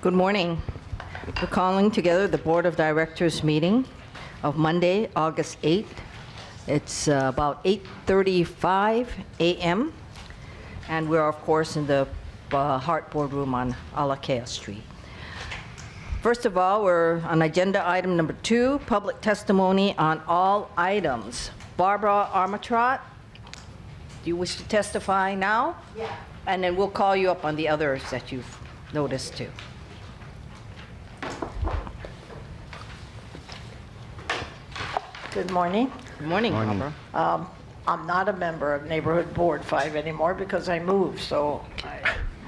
Good morning. We're calling together the Board of Directors meeting of Monday, August 8th. It's about 8:35 a.m. and we're of course in the HART boardroom on Alakea Street. First of all, we're on agenda item number 2, public testimony on all items. Barbara Armatrot, do you wish to testify now? Yeah. And then we'll call you up on the others that you've noticed too. Good morning. Good morning, Barbara. I'm not a member of Neighborhood Board 5 anymore because I moved, so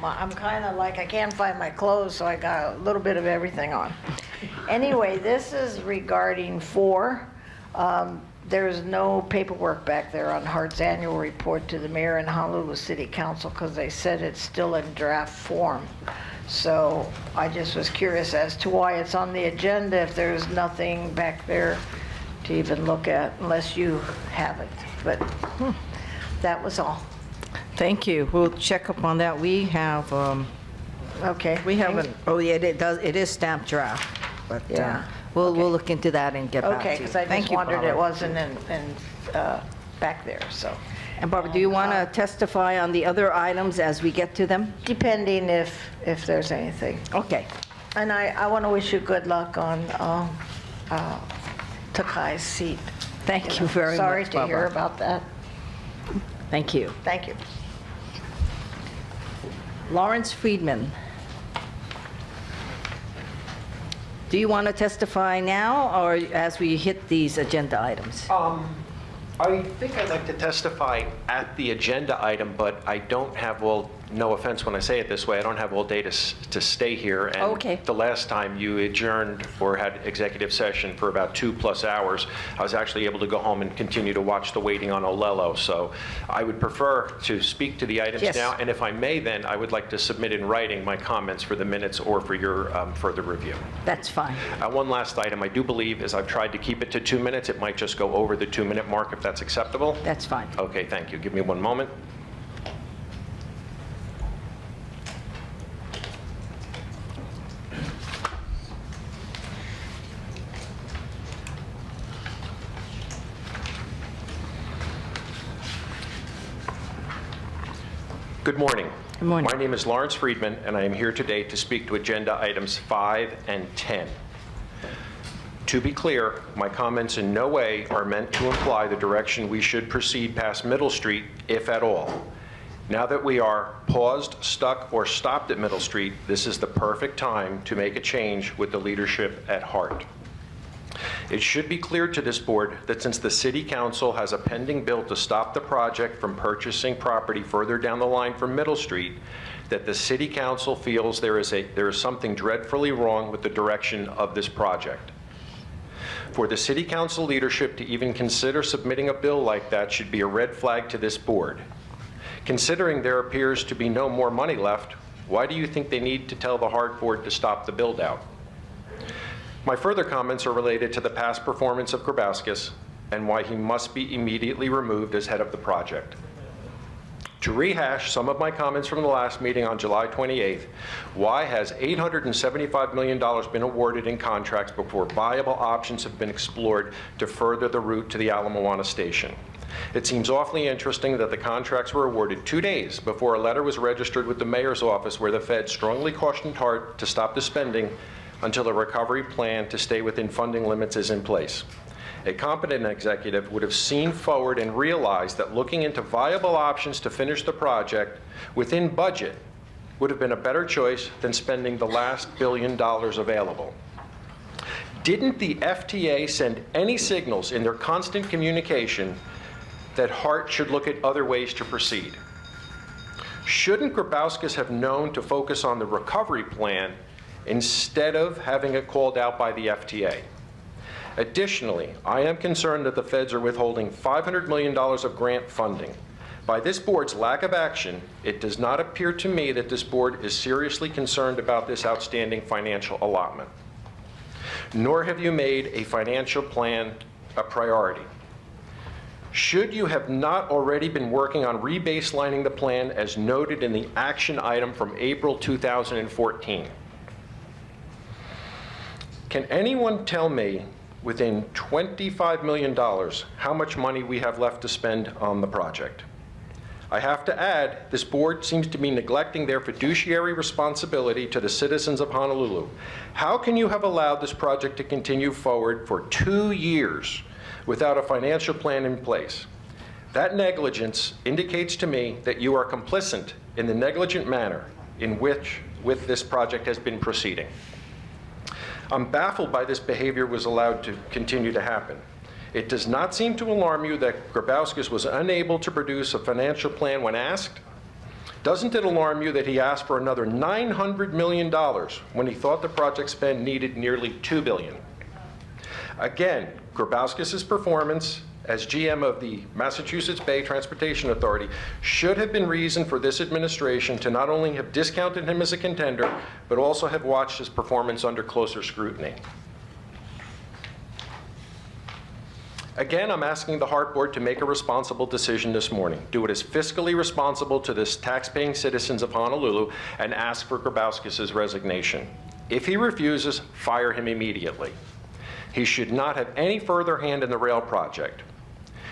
I'm kind of like I can't find my clothes, so I got a little bit of everything on. Anyway, this is regarding 4. There's no paperwork back there on HART's annual report to the mayor and Honolulu City Council because they said it's still in draft form. So I just was curious as to why it's on the agenda if there's nothing back there to even look at unless you have it. But that was all. Thank you. We'll check up on that. We have, Okay. we haven't, oh yeah, it is stamped draft, but Yeah. we'll Okay. look into that and get back to you. Okay, because I Thank just you, wondered it Barbara. wasn't back there, so. And Barbara, do you want to testify on the other items as we get to them? Depending if there's anything. Okay. And I want to wish you good luck on Takai's seat. Thank you very much, Sorry to hear Barbara. about that. Thank you. Thank you. Lawrence Friedman. Do you want to testify now or as we hit these agenda items? I think I'd like to testify at the agenda item, but I don't have, well, no offense when I say it this way, I don't have all day to stay here. And Okay. the last time you adjourned or had executive session for about 2+ hours, I was actually able to go home and continue to watch the waiting on Olelo. So I would prefer to speak to the items Yes. now. And if I may, then I would like to submit in writing my comments for the minutes or for your further review. That's fine. One last item I do believe is I've tried to keep it to 2 minutes. It might just go over the 2-minute mark if that's acceptable. That's fine. Okay, thank you. Give me one moment. Good morning. Good morning. My name is Lawrence Friedman, and I am here today to speak to agenda items 5 and 10. To be clear, my comments in no way are meant to imply the direction we should proceed past Middle Street, if at all. Now that we are paused, stuck, or stopped at Middle Street, this is the perfect time to make a change with the leadership at HART. It should be clear to this board that since the City Council has a pending bill to stop the project from purchasing property further down the line from Middle Street, that the City Council feels there is something dreadfully wrong with the direction of this project. For the City Council leadership to even consider submitting a bill like that should be a red flag to this board. Considering there appears to be no more money left, why do you think they need to tell the HART board to stop the build-out? My further comments are related to the past performance of Grabowskis and why he must be immediately removed as head of the project. To rehash some of my comments from the last meeting on July 28th, why has $875 million been awarded in contracts before viable options have been explored to further the route to the Ala Moana station? It seems awfully interesting that the contracts were awarded 2 days before a letter was registered with the mayor's office where the Fed strongly cautioned HART to stop the spending until a recovery plan to stay within funding limits is in place. A competent executive would have seen forward and realized that looking into viable options to finish the project within budget would have been a better choice than spending the last $1 billion available. Didn't the FTA send any signals in their constant communication that HART should look at other ways to proceed? Shouldn't Grabowskis have known to focus on the recovery plan instead of having it called out by the FTA? Additionally, I am concerned that the feds are withholding $500 million of grant funding. By this board's lack of action, it does not appear to me that this board is seriously concerned about this outstanding financial allotment. Nor have you made a financial plan a priority. Should you have not already been working on rebaselining the plan as noted in the action item from April 2014? Can anyone tell me within $25 million how much money we have left to spend on the project? I have to add, this board seems to be neglecting their fiduciary responsibility to the citizens of Honolulu. How can you have allowed this project to continue forward for 2 years without a financial plan in place? That negligence indicates to me that you are complicit in the negligent manner in which this project has been proceeding. I'm baffled by this behavior was allowed to continue to happen. It does not seem to alarm you that Grabowskis was unable to produce a financial plan when asked. Doesn't it alarm you that he asked for another $900 million when he thought the project spend needed nearly $2 billion? Again, Grabowskis' performance as GM of the Massachusetts Bay Transportation Authority should have been reason for this administration to not only have discounted him as a contender, but also have watched his performance under closer scrutiny. Again, I'm asking the HART Board to make a responsible decision this morning. Do what is fiscally responsible to the taxpaying citizens of Honolulu and ask for Grabowskis' resignation. If he refuses, fire him immediately. He should not have any further hand in the rail project.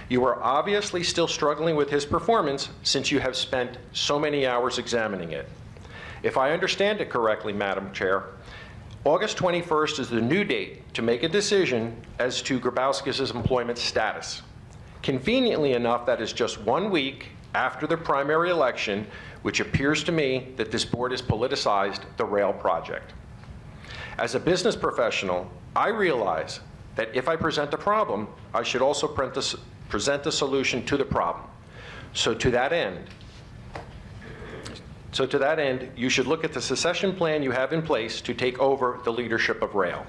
You are obviously still struggling with his performance since you have spent so many hours examining it. If I understand it correctly, Madam Chair, August 21st is the new date to make a decision as to Grabowskis' employment status. Conveniently enough, that is just 1 week after the primary election, which appears to me that this board has politicized the rail project. As a business professional, I realize that if I present a problem, I should also present a solution to the problem. So to that end, you should look at the succession plan you have in place to take over the leadership of rail.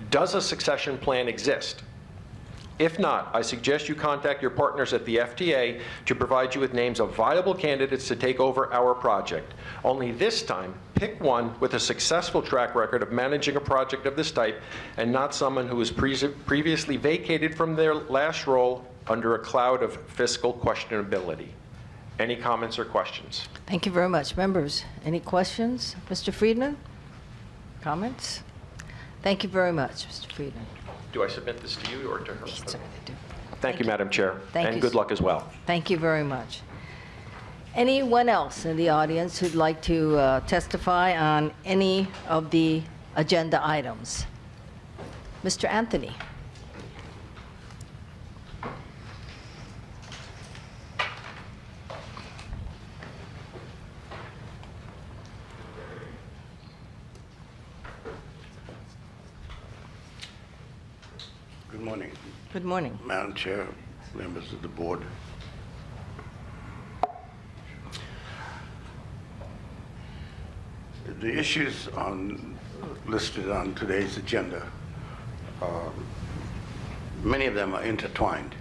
Does a succession plan exist? If not, I suggest you contact your partners at the FTA to provide you with names of viable candidates to take over our project. Only this time, pick one with a successful track record of managing a project of this type and not someone who was previously vacated from their last role under a cloud of fiscal questionability. Any comments or questions? Thank you very much. Members, any questions? Mr. Friedman? Comments? Thank you very much, Mr. Friedman. Do I submit this to you or to her? Certainly do. Thank you, Madam Chair. Thank and you. good luck as well. Thank you very much. Anyone else in the audience who'd like to testify on any of the agenda items? Mr. Anthony. Good morning, Good morning. Madam Chair, members of the board. The issues listed on today's agenda, many of them are intertwined.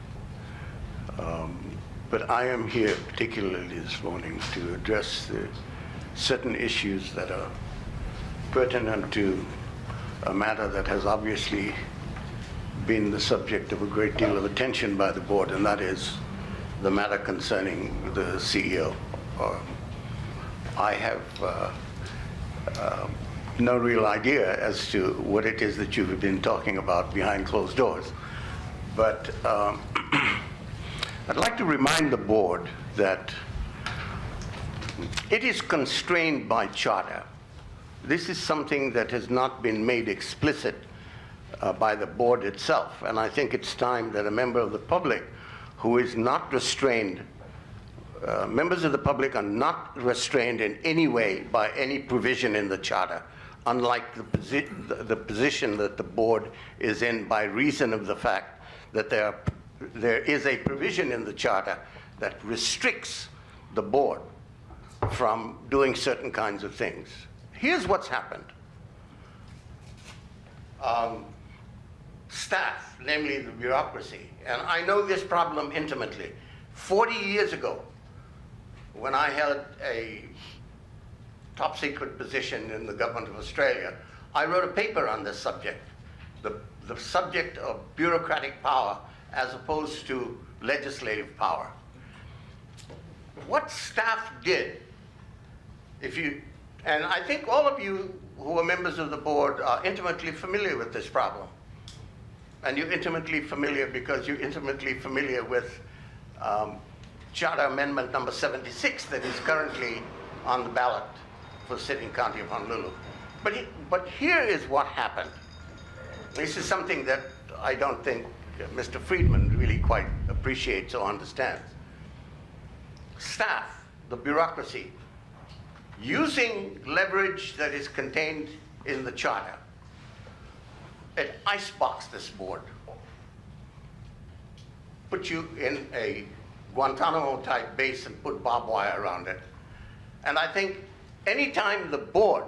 But I am here particularly this morning to address certain issues that are pertinent to a matter that has obviously been the subject of a great deal of attention by the board, and that is the matter concerning the CEO. I have no real idea as to what it is that you've been talking about behind closed doors. But I'd like to remind the board that it is constrained by charter. This is something that has not been made explicit by the board itself. And I think it's time that a member of the public who is not restrained, members of the public are not restrained in any way by any provision in the charter, unlike the position that the board is in by reason of the fact that there is a provision in the charter that restricts the board from doing certain kinds of things. Here's what's happened. Staff, namely the bureaucracy, and I know this problem intimately. 40 years ago, when I held a top secret position in the government of Australia, I wrote a paper on this subject, the subject of bureaucratic power as opposed to legislative power. What staff did, and I think all of you who are members of the board are intimately familiar with this problem. And you're intimately familiar because you're intimately familiar with Charter Amendment number 76 that is currently on the ballot for the sitting county of Honolulu. But here is what happened. This is something that I don't think Mr. Friedman really quite appreciates or understands. Staff, the bureaucracy, using leverage that is contained in the charter, it iceboxed this board, put you in a Guantanamo-type base and put barbed wire around it. And I think anytime the board,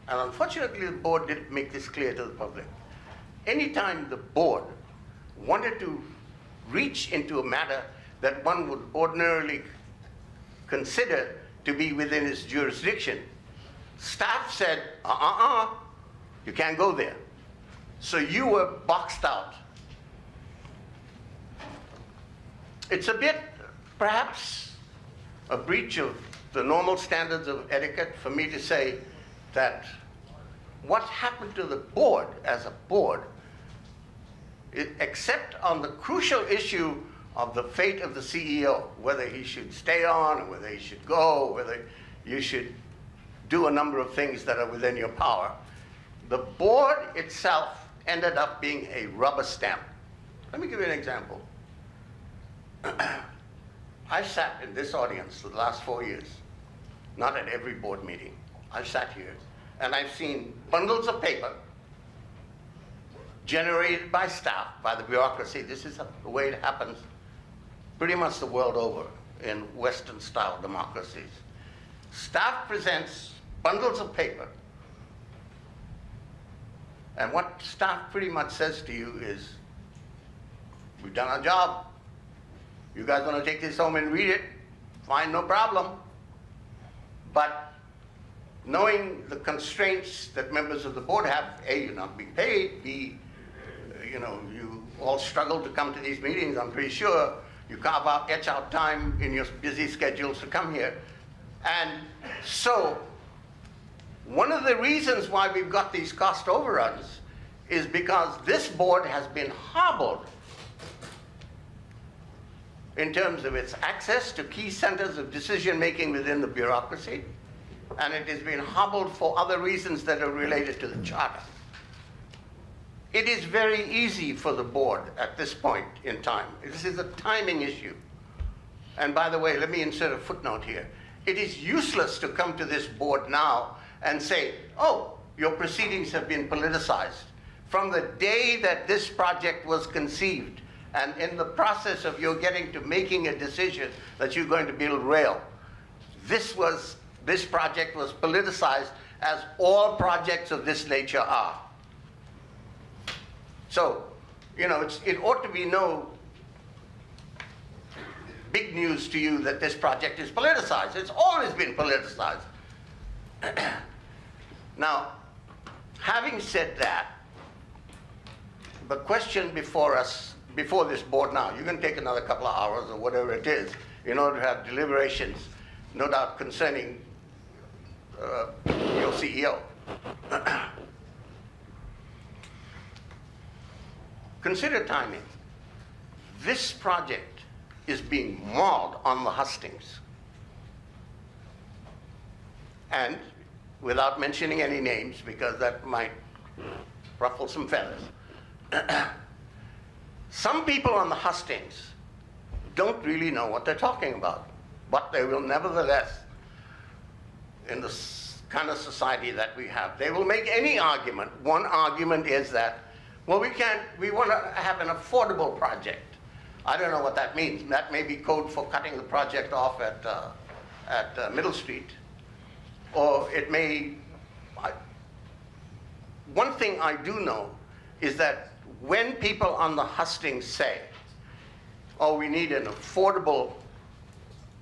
and unfortunately the board didn't make this clear to the public, anytime the board wanted to reach into a matter that one would ordinarily consider to be within its jurisdiction, staff said, you can't go there. So you were boxed out. It's a bit, perhaps, a breach of the normal standards of etiquette for me to say that what happened to the board as a board, except on the crucial issue of the fate of the CEO, whether he should stay on, or whether he should go, whether you should do a number of things that are within your power, the board itself ended up being a rubber stamp. Let me give you an example. I've sat in this audience for the last 4 years, not at every board meeting. I've sat here and I've seen bundles of paper generated by staff, by the bureaucracy. This is the way it happens pretty much the world over in Western-style democracies. Staff presents bundles of paper, and what staff pretty much says to you is, we've done our job. You guys want to take this home and read it? Fine, no problem. But knowing the constraints that members of the board have, A, you're not being paid, B, you all struggle to come to these meetings, I'm pretty sure. You carve out, etch out time in your busy schedules to come here. And so, one of the reasons why we've got these cost overruns is because this board has been hobbled in terms of its access to key centers of decision-making within the bureaucracy, and it has been hobbled for other reasons that are related to the charter. It is very easy for the board at this point in time. This is a timing issue. And by the way, let me insert a footnote here. It is useless to come to this board now and say, oh, your proceedings have been politicized. From the day that this project was conceived, and in the process of your getting to making a decision that you're going to build rail, this project was politicized, as all projects of this nature are. So, it ought to be no big news to you that this project is politicized. It's always been politicized. Now, having said that, the question before us, before this board now, you can take another couple of hours or whatever it is in order to have deliberations, no doubt concerning your CEO. Consider timing. This project is being mauled on the hustings. And without mentioning any names, because that might ruffle some feathers, some people on the hustings don't really know what they're talking about, but they will nevertheless, in the kind of society that we have, they will make any argument. One argument is that, well, we want to have an affordable project. I don't know what that means. That may be code for cutting the project off at Middle Street. Or it may, one thing I do know is that when people on the hustings say, oh, we need an affordable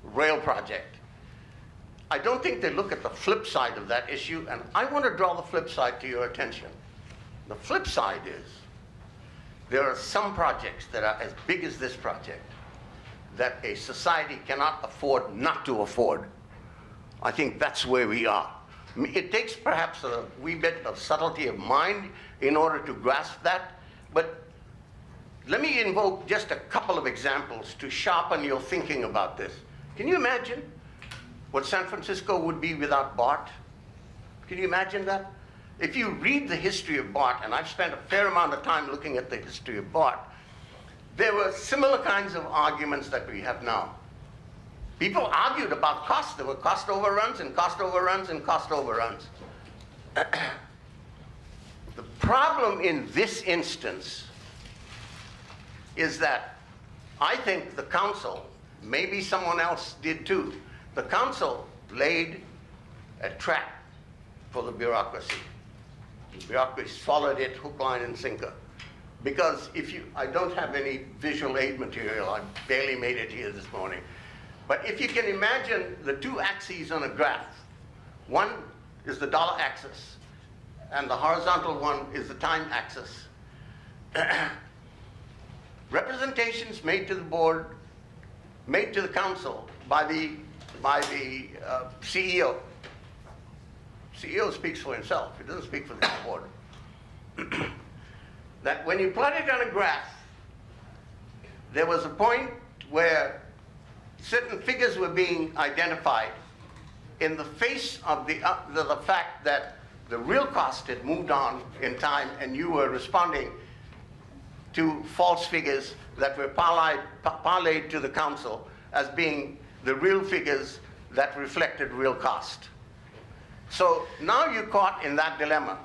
rail project, I don't think they look at the flip side of that issue, and I want to draw the flip side to your attention. The flip side is, there are some projects that are as big as this project that a society cannot afford not to afford. I think that's where we are. It takes perhaps a wee bit of subtlety of mind in order to grasp that, but let me invoke just a couple of examples to sharpen your thinking about this. Can you imagine what San Francisco would be without BART? Can you imagine that? If you read the history of BART, and I've spent a fair amount of time looking at the history of BART, there were similar kinds of arguments that we have now. People argued about costs. There were cost overruns and cost overruns and cost overruns. The problem in this instance is that I think the council, maybe someone else did too, the council laid a trap for the bureaucracy. The bureaucracy followed it hook, line, and sinker. Because I don't have any visual aid material, I barely made it here this morning. But if you can imagine the two axes on a graph, one is the dollar axis, and the horizontal one is the time axis. Representations made to the board, made to the council by the CEO. CEO speaks for himself, he doesn't speak for the board. That when you plot it on a graph, there was a point where certain figures were being identified in the face of the fact that the real cost had moved on in time and you were responding to false figures that were parlayed to the council as being the real figures that reflected real cost. So now you're caught in that dilemma.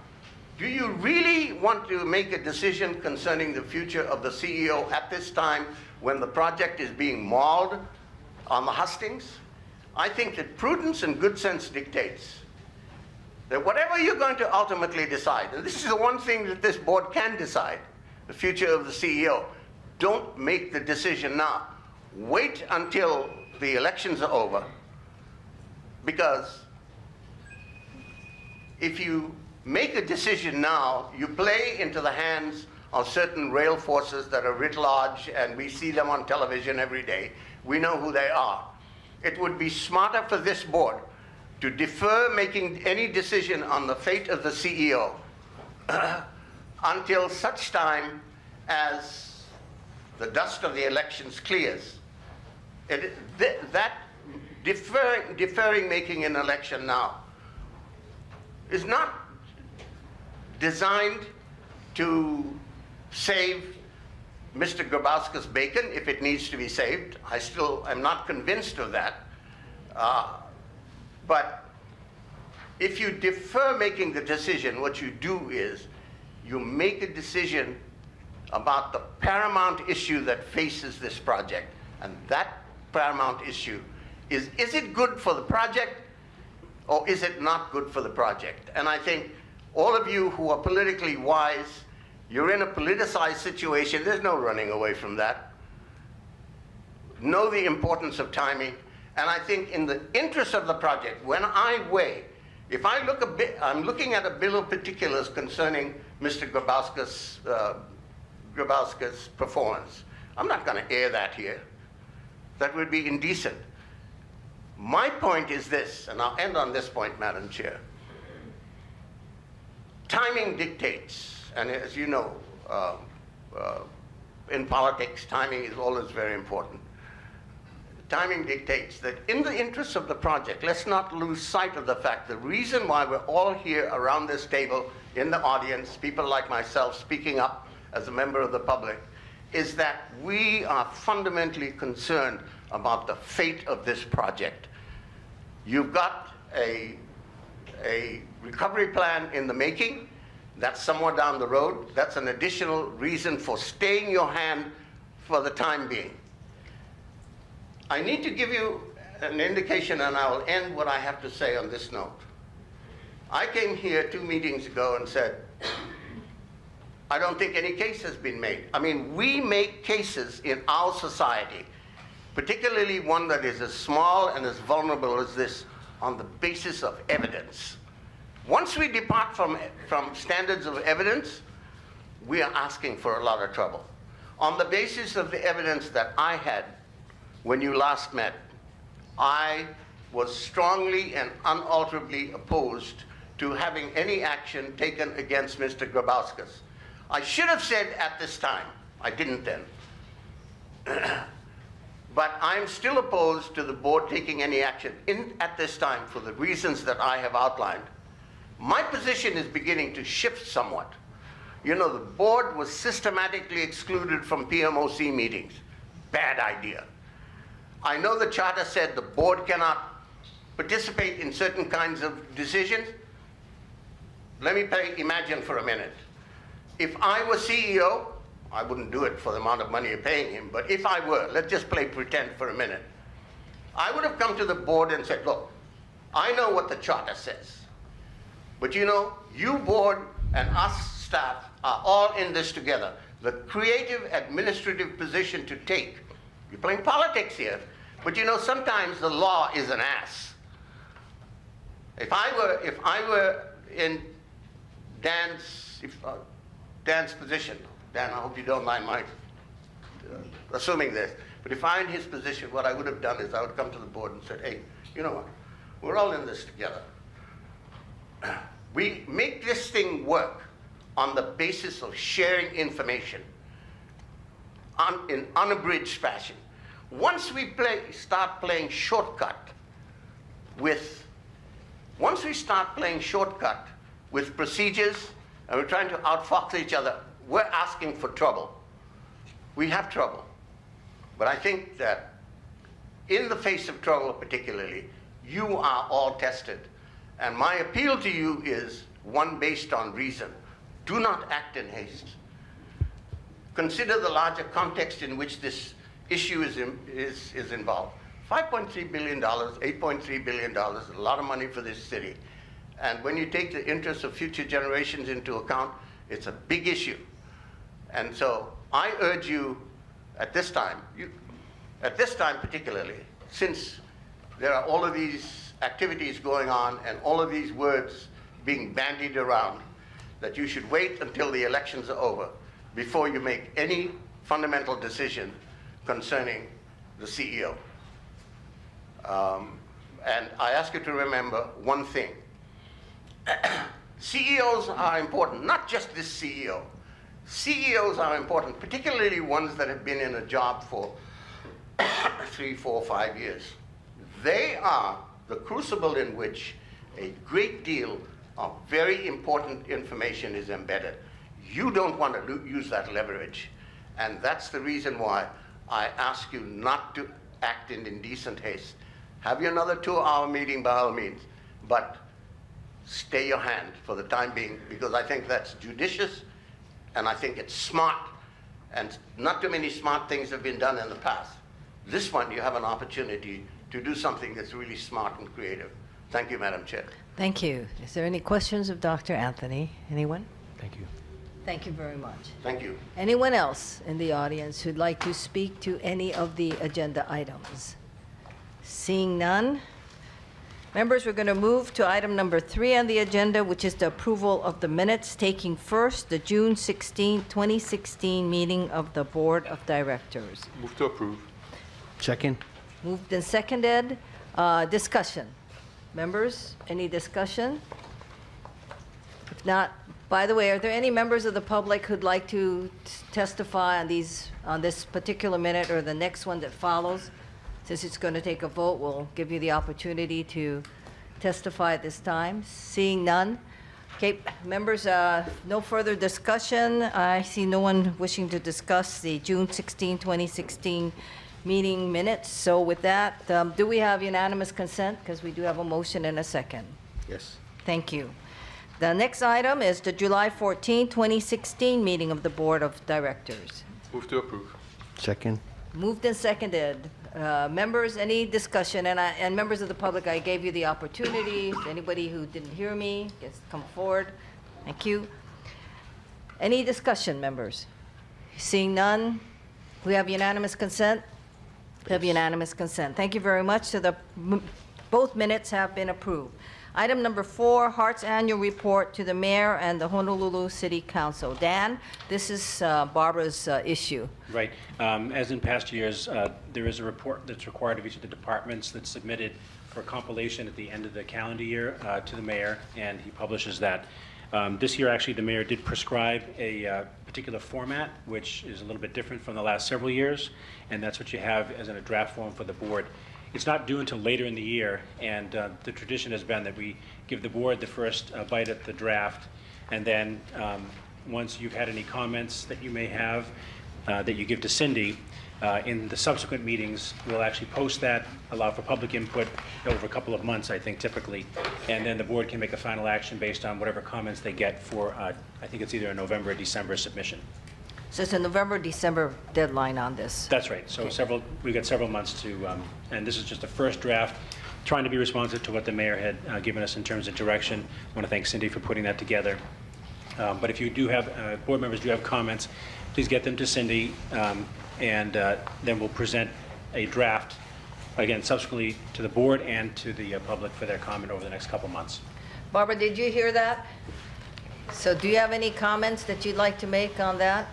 Do you really want to make a decision concerning the future of the CEO at this time when the project is being mauled on the hustings? I think that prudence and good sense dictates that whatever you're going to ultimately decide, and this is the one thing that this board can decide, the future of the CEO, don't make the decision now. Wait until the elections are over, because if you make a decision now, you play into the hands of certain rail forces that are writ large, and we see them on television every day. We know who they are. It would be smarter for this board to defer making any decision on the fate of the CEO until such time as the dust of the elections clears. That deferring making an election now is not designed to save Mr. Grabowski's bacon if it needs to be saved. I still am not convinced of that. But if you defer making the decision, what you do is you make a decision about the paramount issue that faces this project. And that paramount issue is it good for the project or is it not good for the project? And I think all of you who are politically wise, you're in a politicized situation. There's no running away from that. Know the importance of timing. And I think in the interest of the project, when I weigh, if I look a bit, I'm looking at a bill of particulars concerning Mr. Grabowski's performance. I'm not going to air that here. That would be indecent. My point is this, and I'll end on this point, Madam Chair. Timing dictates, and as you know, in politics, timing is always very important. Timing dictates that in the interest of the project, let's not lose sight of the fact the reason why we're all here around this table in the audience, people like myself speaking up as a member of the public, is that we are fundamentally concerned about the fate of this project. You've got a recovery plan in the making. That's somewhere down the road. That's an additional reason for staying your hand for the time being. I need to give you an indication, and I will end what I have to say on this note. I came here 2 meetings ago and said, I don't think any case has been made. I mean, we make cases in our society, particularly one that is as small and as vulnerable as this, on the basis of evidence. Once we depart from standards of evidence, we are asking for a lot of trouble. On the basis of the evidence that I had when you last met, I was strongly and unalterably opposed to having any action taken against Mr. Grabauskas. I should have said at this time. I didn't then. But I'm still opposed to the board taking any action at this time for the reasons that I have outlined. My position is beginning to shift somewhat. You know, the board was systematically excluded from PMOC meetings. Bad idea. I know the charter said the board cannot participate in certain kinds of decisions. Let me imagine for a minute. If I were CEO, I wouldn't do it for the amount of money you're paying him, but if I were, let's just play pretend for a minute. I would have come to the board and said, look, I know what the charter says, but you know, you board and us staff are all in this together. The creative administrative position to take. You're playing politics here, but you know, sometimes the law is an ass. If I were in Dan's position, Dan, I hope you don't mind my assuming this, but if I'm in his position, what I would have done is I would come to the board and said, hey, you know what, we're all in this together. We make this thing work on the basis of sharing information in unabridged fashion. Once we start playing shortcut with procedures and we're trying to outfox each other, we're asking for trouble. We have trouble. But I think that in the face of trouble particularly, you are all tested. And my appeal to you is one based on reason. Do not act in haste. Consider the larger context in which this issue is involved. $5.3 billion, $8.3 billion is a lot of money for this city. And when you take the interests of future generations into account, it's a big issue. And so I urge you at this time particularly, since there are all of these activities going on and all of these words being bandied around, that you should wait until the elections are over before you make any fundamental decision concerning the CEO. And I ask you to remember one thing. CEOs are important, not just this CEO. CEOs are important, particularly ones that have been in a job for 3, 4, 5 years. They are the crucible in which a great deal of very important information is embedded. You don't want to use that leverage. And that's the reason why I ask you not to act in indecent haste. Have you another 2-hour meeting by all means, but stay your hand for the time being, because I think that's judicious and I think it's smart, and not too many smart things have been done in the past. This one, you have an opportunity to do something that's really smart and creative. Thank you, Madam Chair. Thank you. Is there any questions of Dr. Anthony? Anyone? Thank you. Thank you very much. Thank you. Anyone else in the audience who'd like to speak to any of the agenda items? Seeing none, members, we're going to move to item number 3 on the agenda, which is the approval of the minutes, taking first the June 16, 2016 meeting of the Board of Directors. Move to approve. Second. Moved and seconded. Discussion. Members, any discussion? If not, by the way, are there any members of the public who'd like to testify on this particular minute or the next one that follows? Since it's going to take a vote, we'll give you the opportunity to testify at this time. Seeing none. Okay, members, no further discussion. I see no one wishing to discuss the June 16, 2016 meeting minutes. So with that, do we have unanimous consent? Because we do have a motion and a second. Yes. Thank you. The next item is the July 14, 2016 meeting of the Board of Directors. Move to approve. Second. Moved and seconded. Members, any discussion? And members of the public, I gave you the opportunity. Anybody who didn't hear me, gets come forward. Thank you. Any discussion, members? Seeing none, we have unanimous consent? We have unanimous consent. Thank you very much. So both minutes have been approved. Item number 4, HART's annual report to the mayor and the Honolulu City Council. Dan, this is Barbara's issue. Right. As in past years, there is a report that's required of each of the departments that's submitted for compilation at the end of the calendar year to the mayor, and he publishes that. This year, actually, the mayor did prescribe a particular format, which is a little bit different from the last several years, and that's what you have as in a draft form for the board. It's not due until later in the year, and the tradition has been that we give the board the first bite at the draft, and then once you've had any comments that you may have that you give to Cindy, in the subsequent meetings, we'll actually post that, allow for public input over a couple of months, I think, typically, and then the board can make a final action based on whatever comments they get for, I think it's either a November or December submission. So it's a November, December deadline on this. That's right. So we've got several months to, and this is just a first draft, trying to be responsive to what the mayor had given us in terms of direction. I want to thank Cindy for putting that together. But if you do have, board members do have comments, please get them to Cindy, and then we'll present a draft, again, subsequently to the board and to the public for their comment over the next couple months. Barbara, did you hear that? So do you have any comments that you'd like to make on that?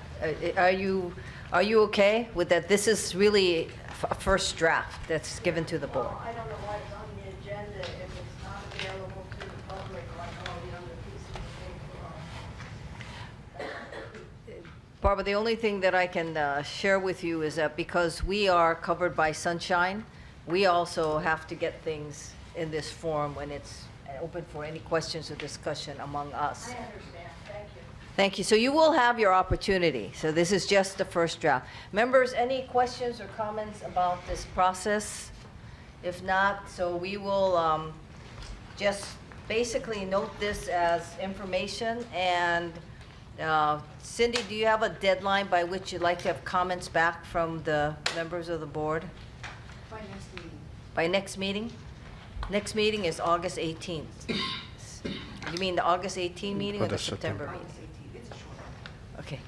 Are you okay with that? This is really a first draft that's given to the board. Well, I don't know why it's on the agenda if it's not available to the public like all the other pieces of paper are. Barbara, the only thing that I can share with you is that because we are covered by sunshine, we also have to get things in this form when it's open for any questions or discussion among us. I understand, thank you. Thank you. So you will have your opportunity. So this is just the first draft. Members, any questions or comments about this process? If not, so we will just basically note this as information. And Cindy, do you have a deadline by which you'd like to have comments back from the members of the board? By next meeting. By next meeting? Next meeting is August 18th. You mean the August 18th meeting or the September meeting? Okay.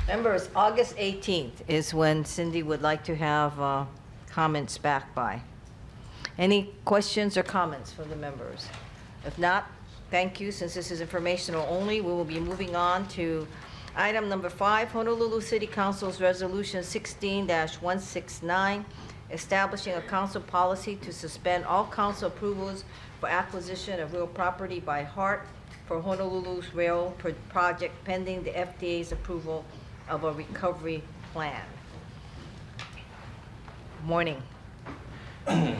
Members, August 18th is when Cindy would like to have comments back by. Any questions or comments from the members? If not, thank you. Since this is informational only, we will be moving on to item number 5, Honolulu City Council's Resolution 16-169, establishing a council policy to suspend all council approvals for acquisition of real property by HART for Honolulu's rail project pending the FDA's approval of a recovery plan. Morning. Good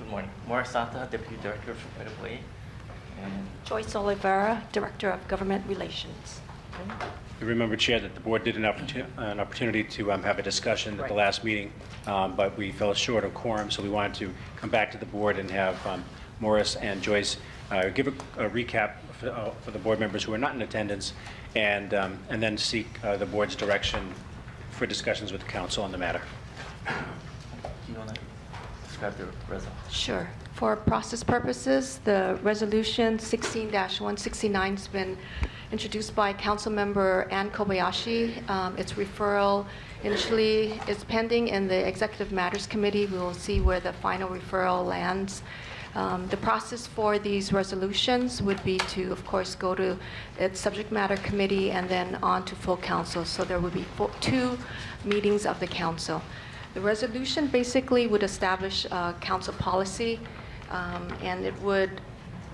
morning. Morris Sata, Deputy Director of Right of Way. And Joyce Oliveira, Director of Government Relations. You remember, Chair, that the board did an opportunity to have a discussion at the last meeting, but we fell short of quorum, so we wanted to come back to the board and have Morris and Joyce give a recap for the board members who are not in attendance, and then seek the board's direction for discussions with the council on the matter. do you want to describe the resolution? Sure. For process purposes, the resolution 16-169 has been introduced by Councilmember Ann Kobayashi. Its referral initially is pending in the Executive Matters Committee. We will see where the final referral lands. The process for these resolutions would be to, of course, go to its subject matter committee and then on to full council. So there would be 2 meetings of the council. The resolution basically would establish a council policy, and it would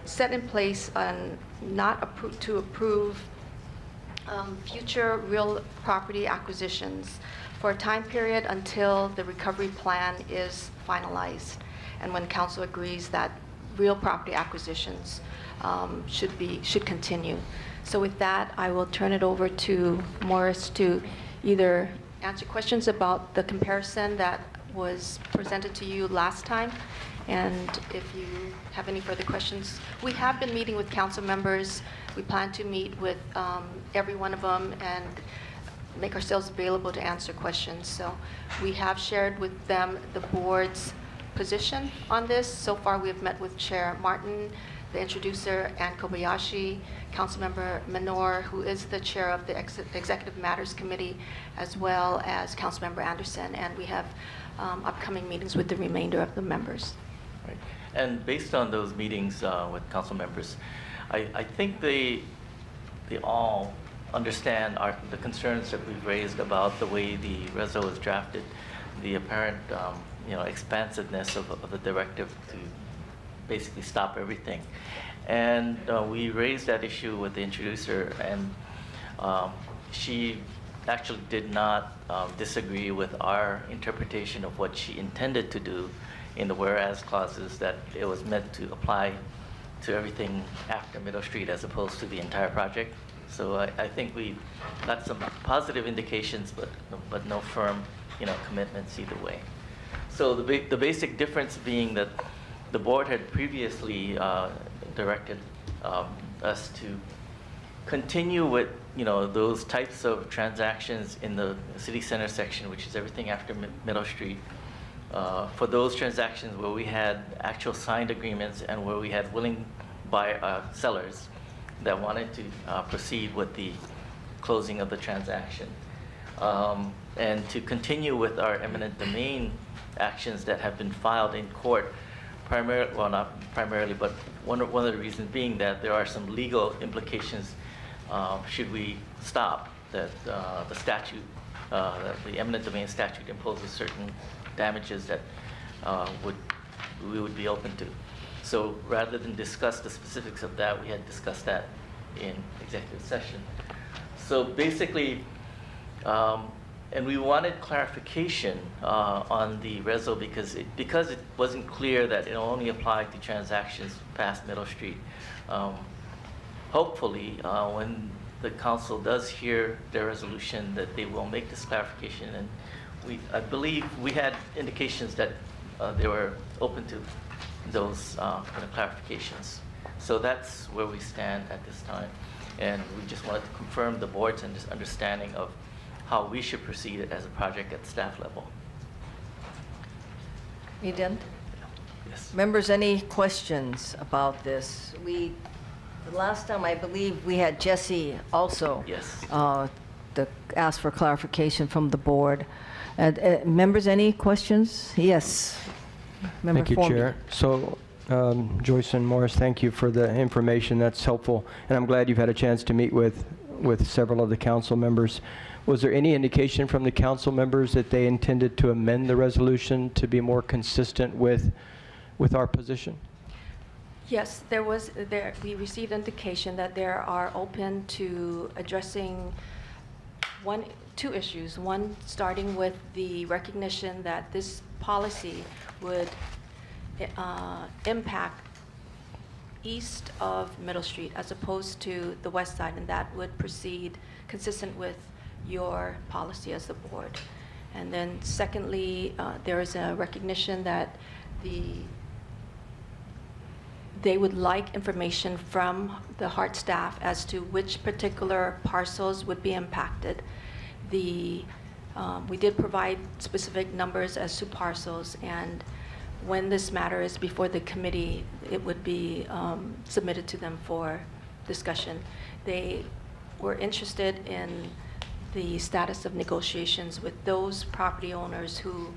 set in place to approve future real property acquisitions for a time period until the recovery plan is finalized, and when council agrees that real property acquisitions should continue. So with that, I will turn it over to Morris to either answer questions about the comparison that was presented to you last time, and if you have any further questions. We have been meeting with council members. We plan to meet with every one of them and make ourselves available to answer questions. So we have shared with them the board's position on this. So far, we have met with Chair Martin, the introducer, Ann Kobayashi, Councilmember Menor, who is the chair of the Executive Matters Committee, as well as Councilmember Anderson, and we have upcoming meetings with the remainder of the members. Right. And based on those meetings with council members, I think they all understand the concerns that we've raised about the way the reso is drafted, the apparent expansiveness of the directive to basically stop everything. And we raised that issue with the introducer, and she actually did not disagree with our interpretation of what she intended to do in the whereas clauses, that it was meant to apply to everything after Middle Street as opposed to the entire project. So I think we got some positive indications, but no firm commitments either way. So the basic difference being that the board had previously directed us to continue with those types of transactions in the city center section, which is everything after Middle Street, for those transactions where we had actual signed agreements and where we had willing sellers that wanted to proceed with the closing of the transaction, and to continue with our eminent domain actions that have been filed in court. Well, not primarily, but one of the reasons being that there are some legal implications should we stop, that the statute, that the eminent domain statute imposes certain damages that we would be open to. So rather than discuss the specifics of that, we had discussed that in executive session. So basically, and we wanted clarification on the reso because it wasn't clear that it only applied to transactions past Middle Street. Hopefully, when the council does hear their resolution, that they will make this clarification. And I believe we had indications that they were open to those kind of clarifications. So that's where we stand at this time. And we just wanted to confirm the board's understanding of how we should proceed as a project at staff level. Eden? Yes. Members, any questions about this? The last time, I believe, we had Jesse also. Yes. To ask for clarification from the board. Members, any questions? Yes. Member Thank you, Formby. Chair. So, Joyce and Morris, thank you for the information. That's helpful. And I'm glad you've had a chance to meet with several of the council members. Was there any indication from the council members that they intended to amend the resolution to be more consistent with our position? Yes, we received indication that they are open to addressing two issues. One, starting with the recognition that this policy would impact east of Middle Street as opposed to the west side, and that would proceed consistent with your policy as the board. And then secondly, there is a recognition that they would like information from the HART staff as to which particular parcels would be impacted. We did provide specific numbers as to parcels, and when this matter is before the committee, it would be submitted to them for discussion. They were interested in the status of negotiations with those property owners who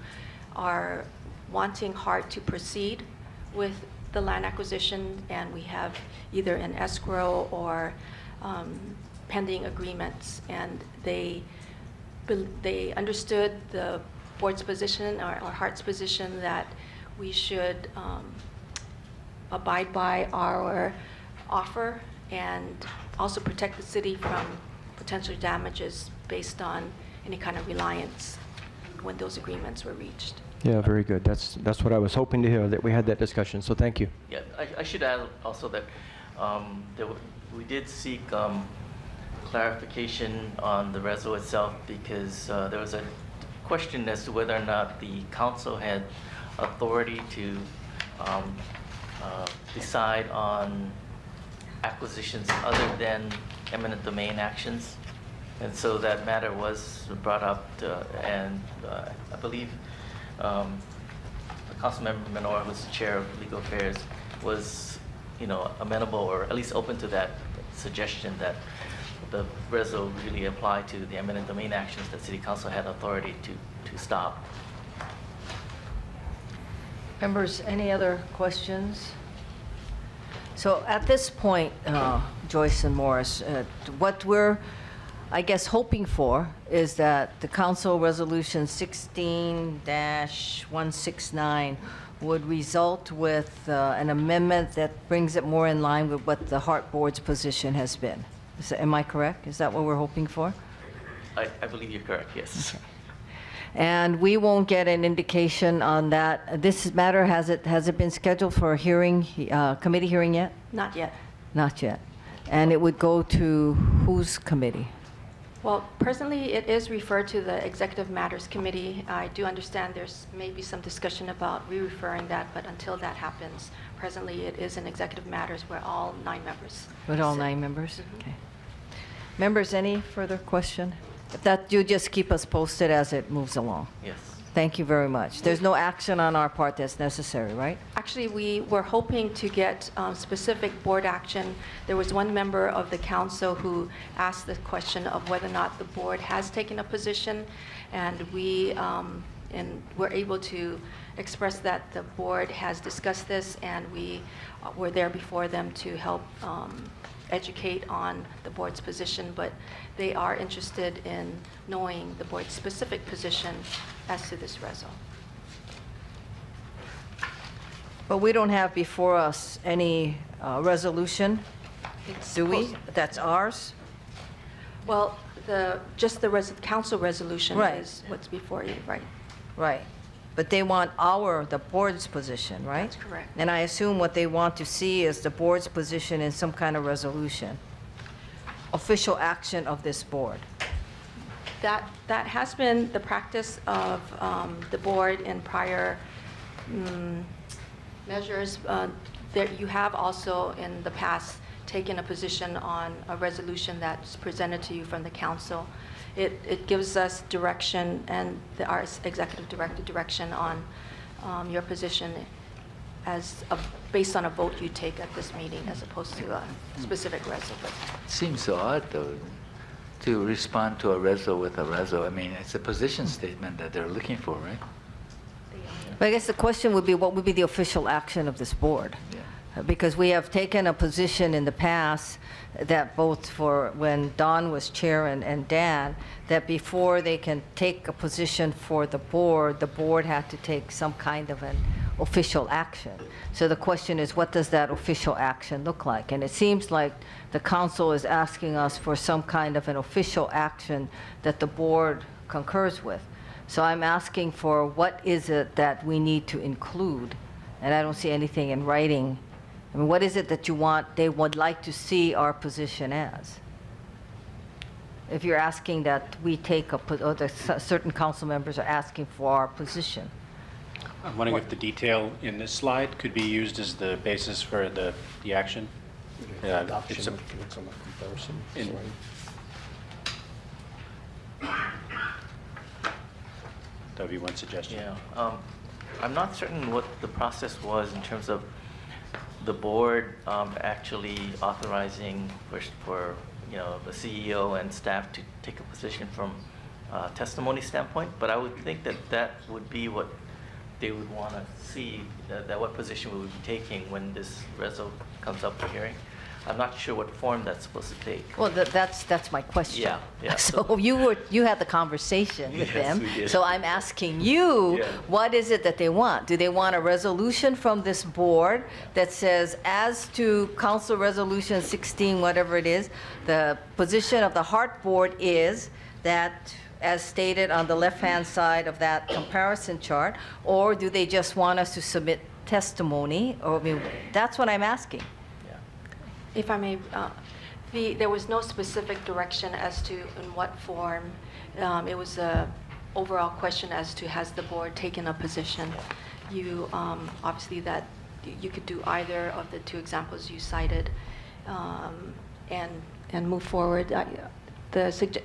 are wanting HART to proceed with the land acquisition, and we have either an escrow or pending agreements, and they understood the board's position or HART's position that we should abide by our offer and also protect the city from potential damages based on any kind of reliance when those agreements were reached. Yeah, very good. That's what I was hoping to hear, that we had that discussion. So thank you. Yeah, I should add also that we did seek clarification on the reso itself because there was a question as to whether or not the council had authority to decide on acquisitions other than eminent domain actions. And so that matter was brought up, and I believe Councilmember Menor, who's the chair of legal affairs, was amenable or at least open to that suggestion that the reso really apply to the eminent domain actions that City Council had authority to stop. Members, any other questions? So at this point, Joyce and Morris, what we're, I guess, hoping for is that the Council Resolution 16-169 would result with an amendment that brings it more in line with what the HART Board's position has been. Am I correct? Is that what we're hoping for? I believe you're correct, yes. And we won't get an indication on that. This matter, has it been scheduled for a hearing, committee hearing yet? Not yet. Not yet. And it would go to whose committee? Well, presently, it is referred to the Executive Matters Committee. I do understand there's maybe some discussion about re-referring that, but until that happens, presently, it is in Executive Matters where all 9 members With all sit. 9 members? Okay. Members, any further question? If that, you just keep us posted as it moves along. Yes. Thank you very much. There's no action on our part that's necessary, right? Actually, we were hoping to get specific board action. There was one member of the council who asked the question of whether or not the board has taken a position, and we were able to express that the board has discussed this, and we were there before them to help educate on the board's position, but they are interested in knowing the board's specific position as to this reso. But we don't have before us any resolution, It's do we? supposed- That's ours? Well, just the council resolution Right. is what's before you, right? Right. But they want the board's position, right? That's correct. And I assume what they want to see is the board's position in some kind of resolution, official action of this board. That has been the practice of the board in prior measures. That you have also in the past taken a position on a resolution that's presented to you from the council. It gives us direction, and our executive director direction on your position based on a vote you take at this meeting as opposed to a specific resolution. Seems so odd, though, to respond to a reso with a reso. I mean, it's a position statement that they're looking for, right? But I guess the question would be, what would be the official action of this board? Yeah. Because we have taken a position in the past that both for when Don was chair and Dan, that before they can take a position for the board had to take some kind of an official action. So the question is, what does that official action look like? And it seems like the council is asking us for some kind of an official action that the board concurs with. So I'm asking for what is it that we need to include? And I don't see anything in writing. I mean, what is it that they would like to see our position as? If you're asking that we take certain council members are asking for our position. I'm wondering if the detail in this slide could be used as the basis for the action? It's a comparison. That would be one suggestion. Yeah. I'm not certain what the process was in terms of the board actually authorizing for the CEO and staff to take a position from a testimony standpoint, but I would think that would be what they would want to see, that what position we would be taking when this reso comes up for hearing. I'm not sure what form that's supposed to take. Well, that's my question. Yeah. So you had the conversation with Yes, them. we did. So I'm asking you, Yeah. what is it that they want? Do they want a resolution from this board that says, as to Council Resolution 16, whatever it is, the position of the HART Board is that, as stated on the left-hand side of that comparison chart, or do they just want us to submit testimony? Or, I mean, that's what I'm asking. If I may, there was no specific direction as to in what form. It was an overall question as to has the board taken a position. You obviously that you could do either of the two examples you cited, and move forward.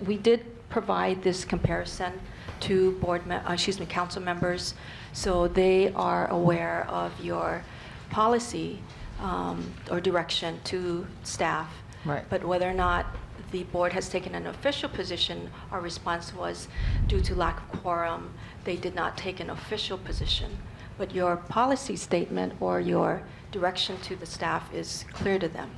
We did provide this comparison to council members, so they are aware of your policy or direction to staff. Right. But whether or not the board has taken an official position, our response was due to lack of quorum, they did not take an official position. But your policy statement or your direction to the staff is clear to them.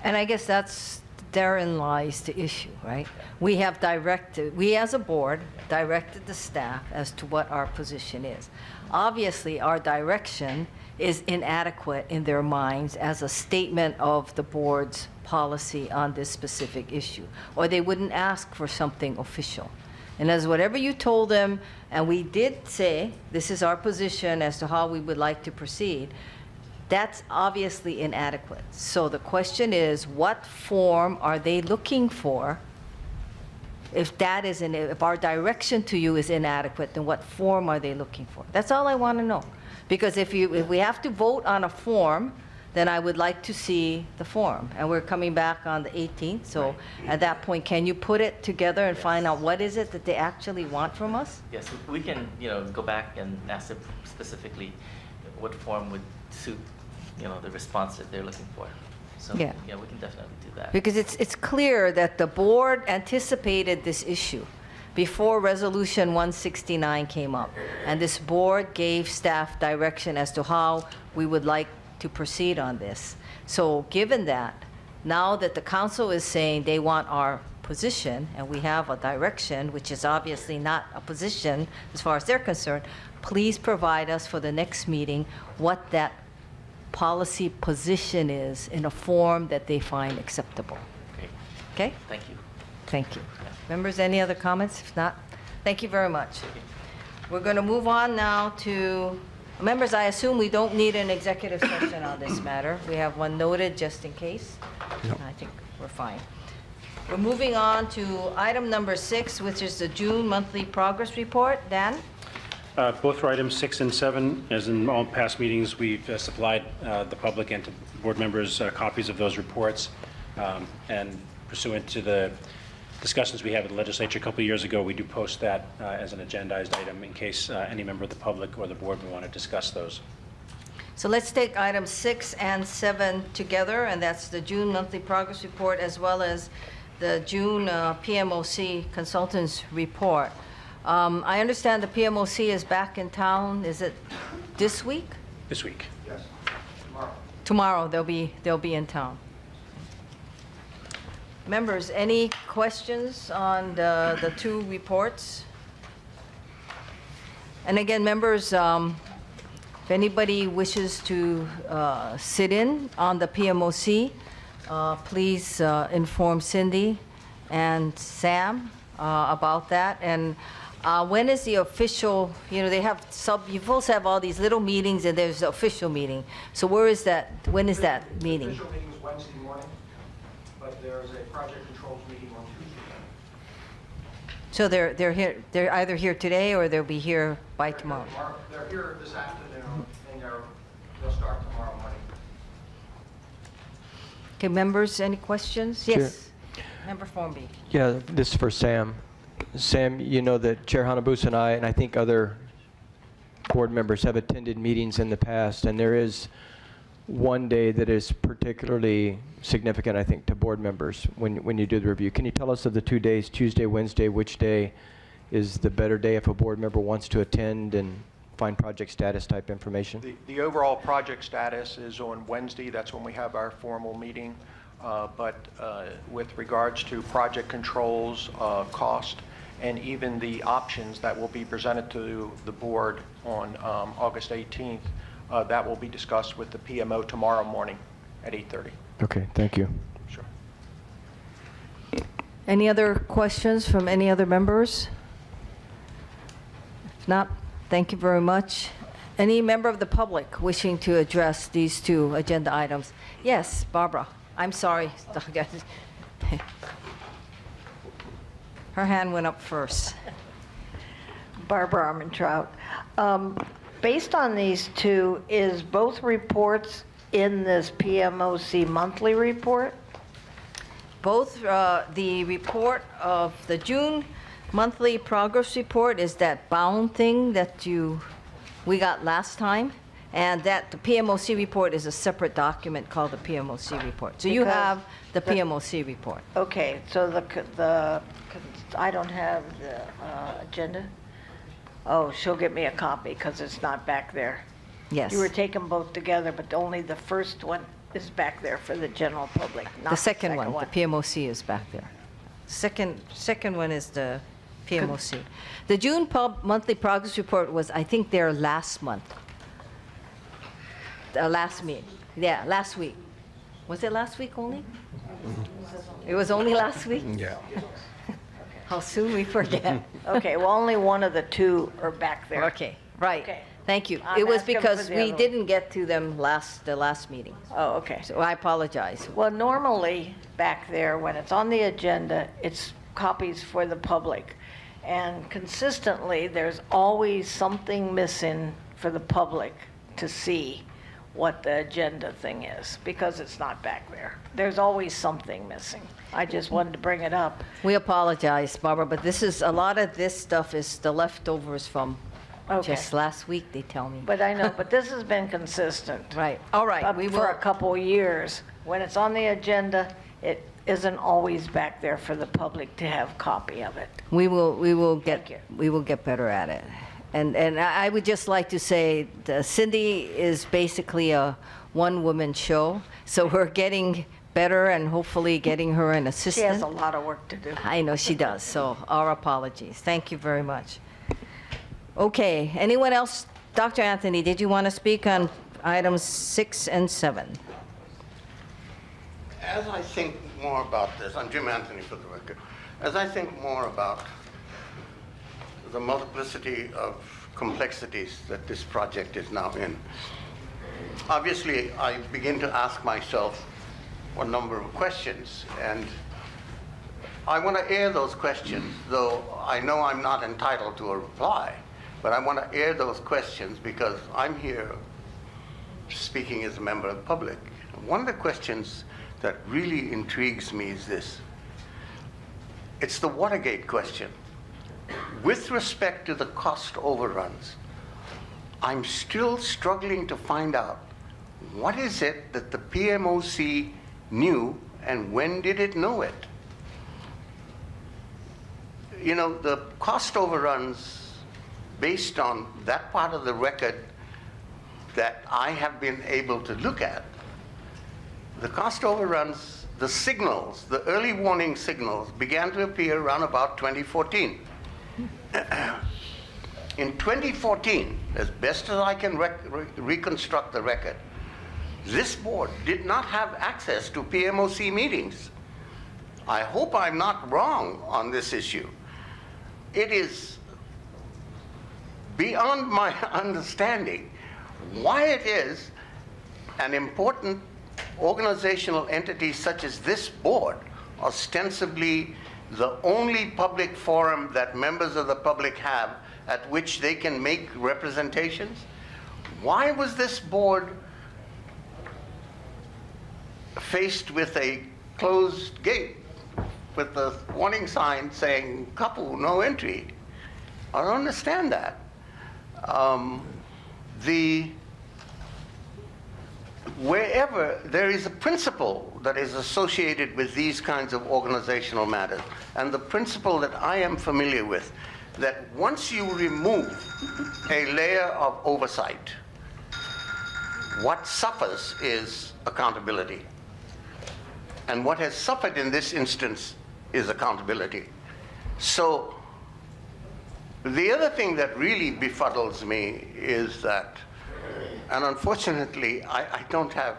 And I guess therein lies the issue, right? We have directed, we as a board directed the staff as to what our position is. Obviously, our direction is inadequate in their minds as a statement of the board's policy on this specific issue, or they wouldn't ask for something official. And as whatever you told them, and we did say, this is our position as to how we would like to proceed, that's obviously inadequate. So the question is, what form are they looking for? If that is, if our direction to you is inadequate, then what form are they looking for? That's all I want to know. Because if we have to vote on a form, then I would like to see the form. And we're coming back on the 18th, so at that point, can you put it together and find out what is it that they actually want from us? Yes, we can, go back and ask them specifically what form would suit, the response that they're looking for. So, Yeah. We can definitely do that. Because it's clear that the board anticipated this issue before Resolution 169 came up. And this board gave staff direction as to how we would like to proceed on this. So given that, now that the council is saying they want our position, and we have a direction, which is obviously not a position as far as they're concerned, please provide us for the next meeting what that policy position is in a form that they find acceptable. Great. Okay? Thank you. Thank you. Members, any other comments? If not, thank you very much. We're going to move on now to, members, I assume we don't need an executive session on this matter. We have one noted just in case. I think we're fine. We're moving on to item number 6, which is the June monthly progress report. Dan? Both for items 6 and 7, as in all past meetings, we've supplied the public and to board members copies of those reports. And pursuant to the discussions we had with the legislature a couple of years ago, we do post that as an agendized item in case any member of the public or the board would want to discuss those. So let's take items 6 and 7 together, and that's the June monthly progress report as well as the June PMOC consultants report. I understand the PMOC is back in town. Is it this week? This week. Yes, tomorrow. Tomorrow they'll be in town. Members, any questions on the two reports? And again, members, if anybody wishes to sit in on the PMOC, please inform Cindy and Sam about that. And when is the official, they have you folks have all these little meetings and there's the official meeting. So where is that, when is that meeting? The official meeting is Wednesday morning, but there's a project controls meeting on Tuesday. So they're here, they're either here today or they'll be here by tomorrow. They're here this afternoon, and they'll start tomorrow morning. Okay, members, any questions? Sure. Yes. Member Formby. Yeah, this is for Sam. Sam, you know that Chair Hanabusa and I think other board members have attended meetings in the past, and there is one day that is particularly significant, I think, to board members when you do the review. Can you tell us of the 2 days, Tuesday, Wednesday, which day is the better day if a board member wants to attend and find project status type information? The overall project status is on Wednesday. That's when we have our formal meeting. But with regards to project controls, cost, and even the options that will be presented to the board on August 18th, that will be discussed with the PMO tomorrow morning at 8:30. Okay, thank you. Sure. Any other questions from any other members? If not, thank you very much. Any member of the public wishing to address these two agenda items? Yes, Barbara. I'm sorry. Her hand went up first. Barbara Armentrout. Based on these two, is both reports in this PMOC monthly report? Both the report of the June monthly progress report is that bound thing that we got last time, and that the PMOC report is a separate document called the PMOC report. So you Because have the PMOC report. Okay, so I don't have the agenda. Oh, she'll get me a copy because it's not back there. Yes. You were taking both together, but only the first one is back there for the general public, not The second one, the PMOC is back there. Second one is the PMOC. The June monthly progress report was, I think, there last month. Last meeting, yeah, last week. Was it last week only? It was only last week? Yeah. How soon we forget. Okay, well, only one of the two are back there. Okay, right. Okay. Thank you. I'm It was asking for because the we other one. didn't get to them the last meeting. Oh, okay. So I apologize. Well, normally, back there, when it's on the agenda, it's copies for the public. And consistently, there's always something missing for the public to see what the agenda thing is, because it's not back there. There's always something missing. I just wanted to bring it up. We apologize, Barbara, but a lot of this stuff is the leftovers from Okay. just last week, they tell me. But I know, but this has been consistent. Right, all right. We For a will, couple of years. When it's on the agenda, it isn't always back there for the public to have copy of it. we will Thank you. get better at it. And I would just like to say, Cindy is basically a one-woman show, so we're getting better and hopefully getting her an She assistant. has a lot of work to do. I know she does, so our apologies. Thank you very much. Okay, anyone else? Dr. Anthony, did you want to speak on items 6 and 7? As I think more about this, I'm Jim Anthony for the record. As I think more about the multiplicity of complexities that this project is now in, obviously I begin to ask myself a number of questions, and I want to air those questions, though I know I'm not entitled to a reply, but I want to air those questions because I'm here speaking as a member of the public. One of the questions that really intrigues me is this. It's the Watergate question. With respect to the cost overruns, I'm still struggling to find out what is it that the PMOC knew and when did it know it? You know, the cost overruns, based on that part of the record that I have been able to look at, the cost overruns, the signals, the early warning signals began to appear around about 2014. In 2014, as best as I can reconstruct the record, this board did not have access to PMOC meetings. I hope I'm not wrong on this issue. It is beyond my understanding why it is an important organizational entity such as this board, ostensibly the only public forum that members of the public have at which they can make representations. Why was this board faced with a closed gate with the warning sign saying, "Couple, no entry"? I don't understand that. Wherever there is a principle that is associated with these kinds of organizational matters, and the principle that I am familiar with, that once you remove a layer of oversight, what suffers is accountability. And what has suffered in this instance is accountability. So the other thing that really befuddles me is that, and unfortunately, I don't have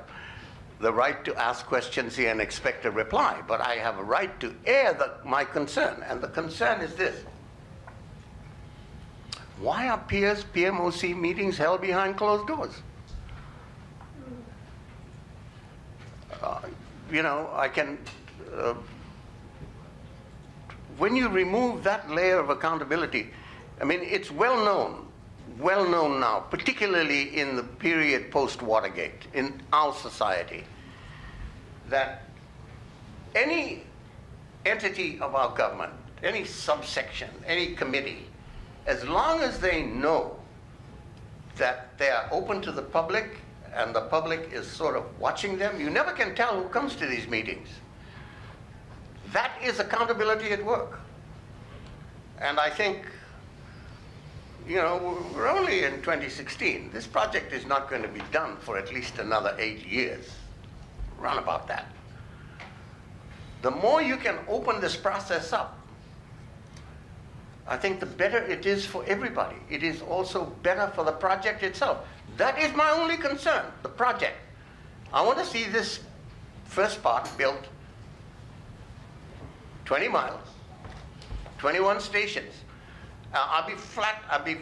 the right to ask questions here and expect a reply, but I have a right to air my concern. And the concern is this. Why are PMOC meetings held behind closed doors? You know, I can, when you remove that layer of accountability, I mean, it's well known now, particularly in the period post-Watergate in our society, that any entity of our government, any subsection, any committee, as long as they know that they are open to the public and the public is sort of watching them, you never can tell who comes to these meetings. That is accountability at work. And I think you know, we're only in 2016. This project is not going to be done for at least another 8 years, round about that. The more you can open this process up, I think the better it is for everybody. It is also better for the project itself. That is my only concern, the project. I want to see this first part built 20 miles, 21 stations. I'll be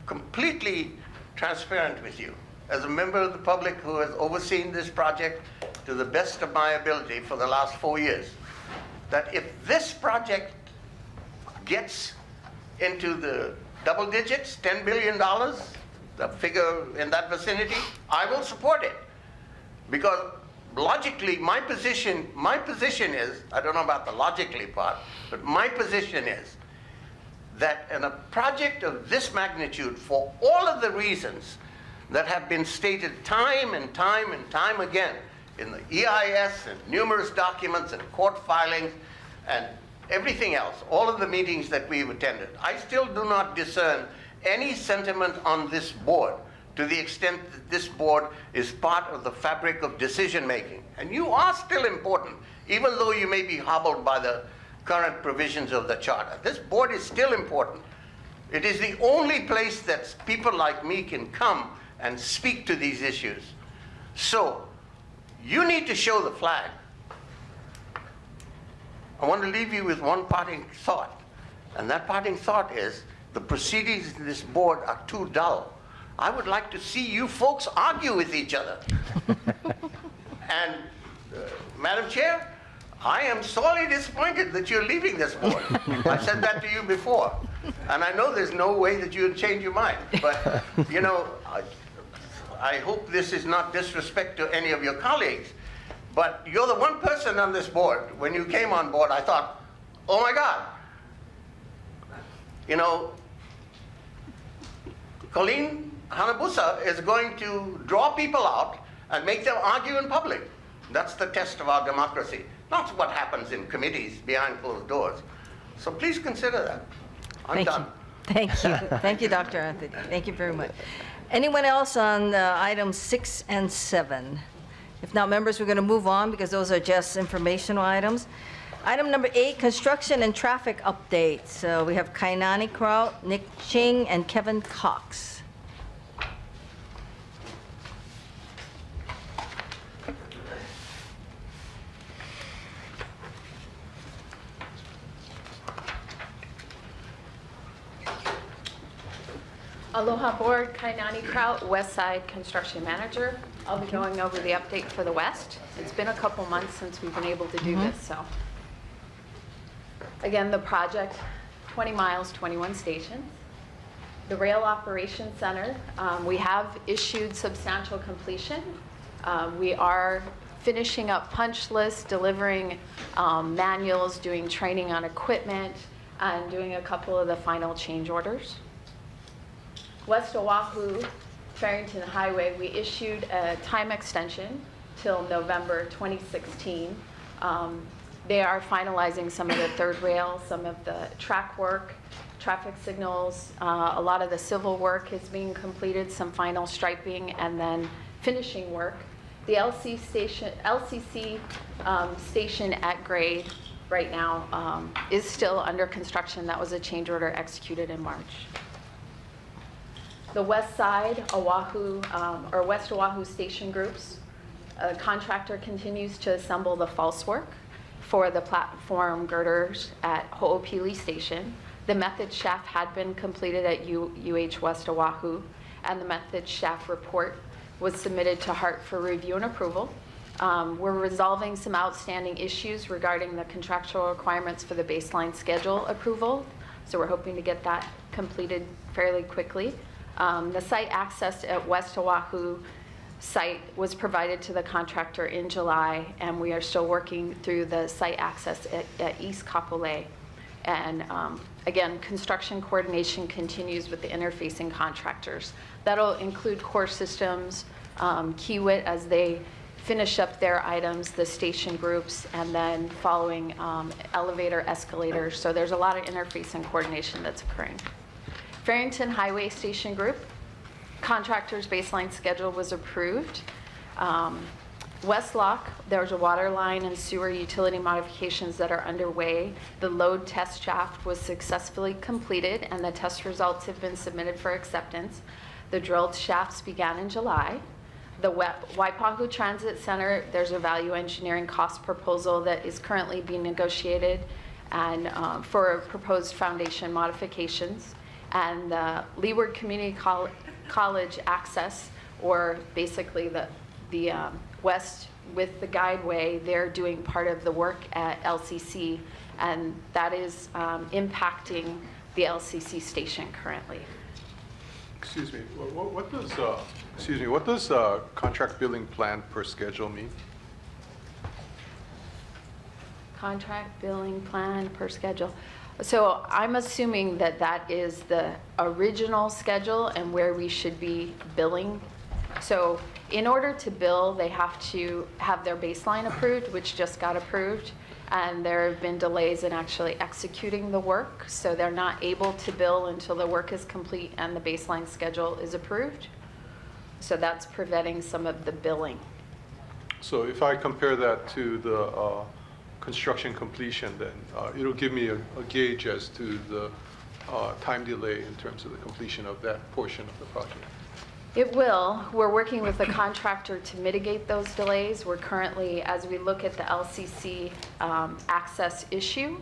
completely transparent with you. As a member of the public who has overseen this project to the best of my ability for the last 4 years, that if this project gets into the double digits, $10 billion, the figure in that vicinity, I will support it. Because logically, my position is, I don't know about the logically part, but my position is that in a project of this magnitude, for all of the reasons that have been stated time and time and time again in the EIS and numerous documents and court filings and everything else, all of the meetings that we've attended, I still do not discern any sentiment on this board to the extent that this board is part of the fabric of decision making. And you are still important, even though you may be hobbled by the current provisions of the charter. This board is still important. It is the only place that people like me can come and speak to these issues. So, you need to show the flag. I want to leave you with one parting thought. And that parting thought is, the proceedings in this board are too dull. I would like to see you folks argue with each other. And, Madam Chair, I am sorely disappointed that you're leaving this board. I said that to you before. And I know there's no way that you'd change your mind. But, you know, I hope this is not disrespect to any of your colleagues. But you're the one person on this board. When you came on board, I thought, oh my God. You know, Colleen Hanabusa is going to draw people out and make them argue in public. That's the test of our democracy. Not what happens in committees behind closed doors. So please consider that. I'm done. Thank you. Thank you, Dr. Anthony. Thank you very much. Anyone else on items 6 and 7? If not, members, we're going to move on because those are just informational items. Item number 8, construction and traffic updates. So we have Kainani Kraut, Nick Ching, and Kevin Cox. Aloha Board, Kainani Kraut, West Side Construction Manager. I'll be going over the update for the West. It's been a couple months since we've been able to do this, so. Again, the project, 20 miles, 21 stations. The Rail Operations Center, we have issued substantial completion. We are finishing up punch lists, delivering manuals, doing training on equipment, and doing a couple of the final change orders. West Oahu, Farrington Highway, we issued a time extension till November 2016. They are finalizing some of the third rail, some of the track work, traffic signals. A lot of the civil work is being completed, some final striping, and then finishing work. The LCC station at grade right now is still under construction. That was a change order executed in March. The West Side Oahu, or West Oahu station groups, a contractor continues to assemble the false work for the platform girders at Ho'opili Station. The method shaft had been completed at UH West Oahu, and the method shaft report was submitted to HART for review and approval. We're resolving some outstanding issues regarding the contractual requirements for the baseline schedule approval, so we're hoping to get that completed fairly quickly. The site access at West Oahu site was provided to the contractor in July, and we are still working through the site access at East Kapolei. And again, construction coordination continues with the interfacing contractors. That'll include core systems, Kiewit as they finish up their items, the station groups, and then following elevator, escalators. So there's a lot of interface and coordination that's occurring. Farrington Highway Station Group, contractor's baseline schedule was approved. West Lock, there's a water line and sewer utility modifications that are underway. The load test shaft was successfully completed and the test results have been submitted for acceptance. The drilled shafts began in July. The Waipahu Transit Center, there's a value engineering cost proposal that is currently being negotiated and for proposed foundation modifications. And the Leeward Community College access, or basically the west with the guideway, they're doing part of the work at LCC, and that is impacting the LCC station currently. Excuse me, what does contract billing plan per schedule mean? Contract billing plan per schedule. So I'm assuming that that is the original schedule and where we should be billing. So in order to bill, they have to have their baseline approved, which just got approved. And there have been delays in actually executing the work. So they're not able to bill until the work is complete and the baseline schedule is approved. So that's preventing some of the billing. So if I compare that to the construction completion, then it'll give me a gauge as to the time delay in terms of the completion of that portion of the project. It will. We're working with the contractor to mitigate those delays. We're currently, as we look at the LCC access issue,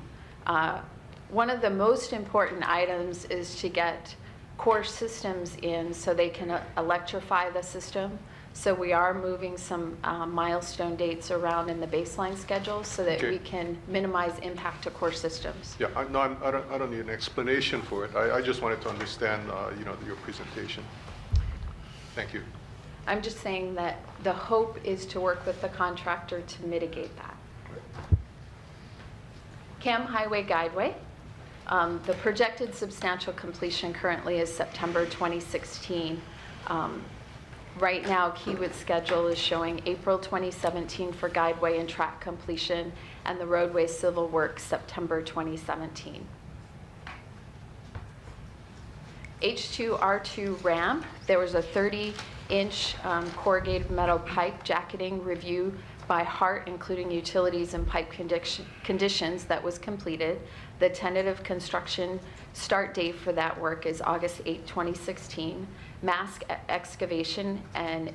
one of the most important items is to get core systems in so they can electrify the system. So we are moving some milestone dates around in the baseline schedule so that we can minimize impact to core systems. Yeah, I don't need an explanation for it. I just wanted to understand, your presentation. Thank you. I'm just saying that the hope is to work with the contractor to mitigate that. Cam Highway Guideway. The projected substantial completion currently is September 2016. Right now, Kiewit's schedule is showing April 2017 for guideway and track completion, and the roadway civil works September 2017. H2R2 ramp, there was a 30-inch corrugated metal pipe jacketing review by HART, including utilities and pipe conditions, that was completed. The tentative construction start date for that work is August 8, 2016. Mask excavation and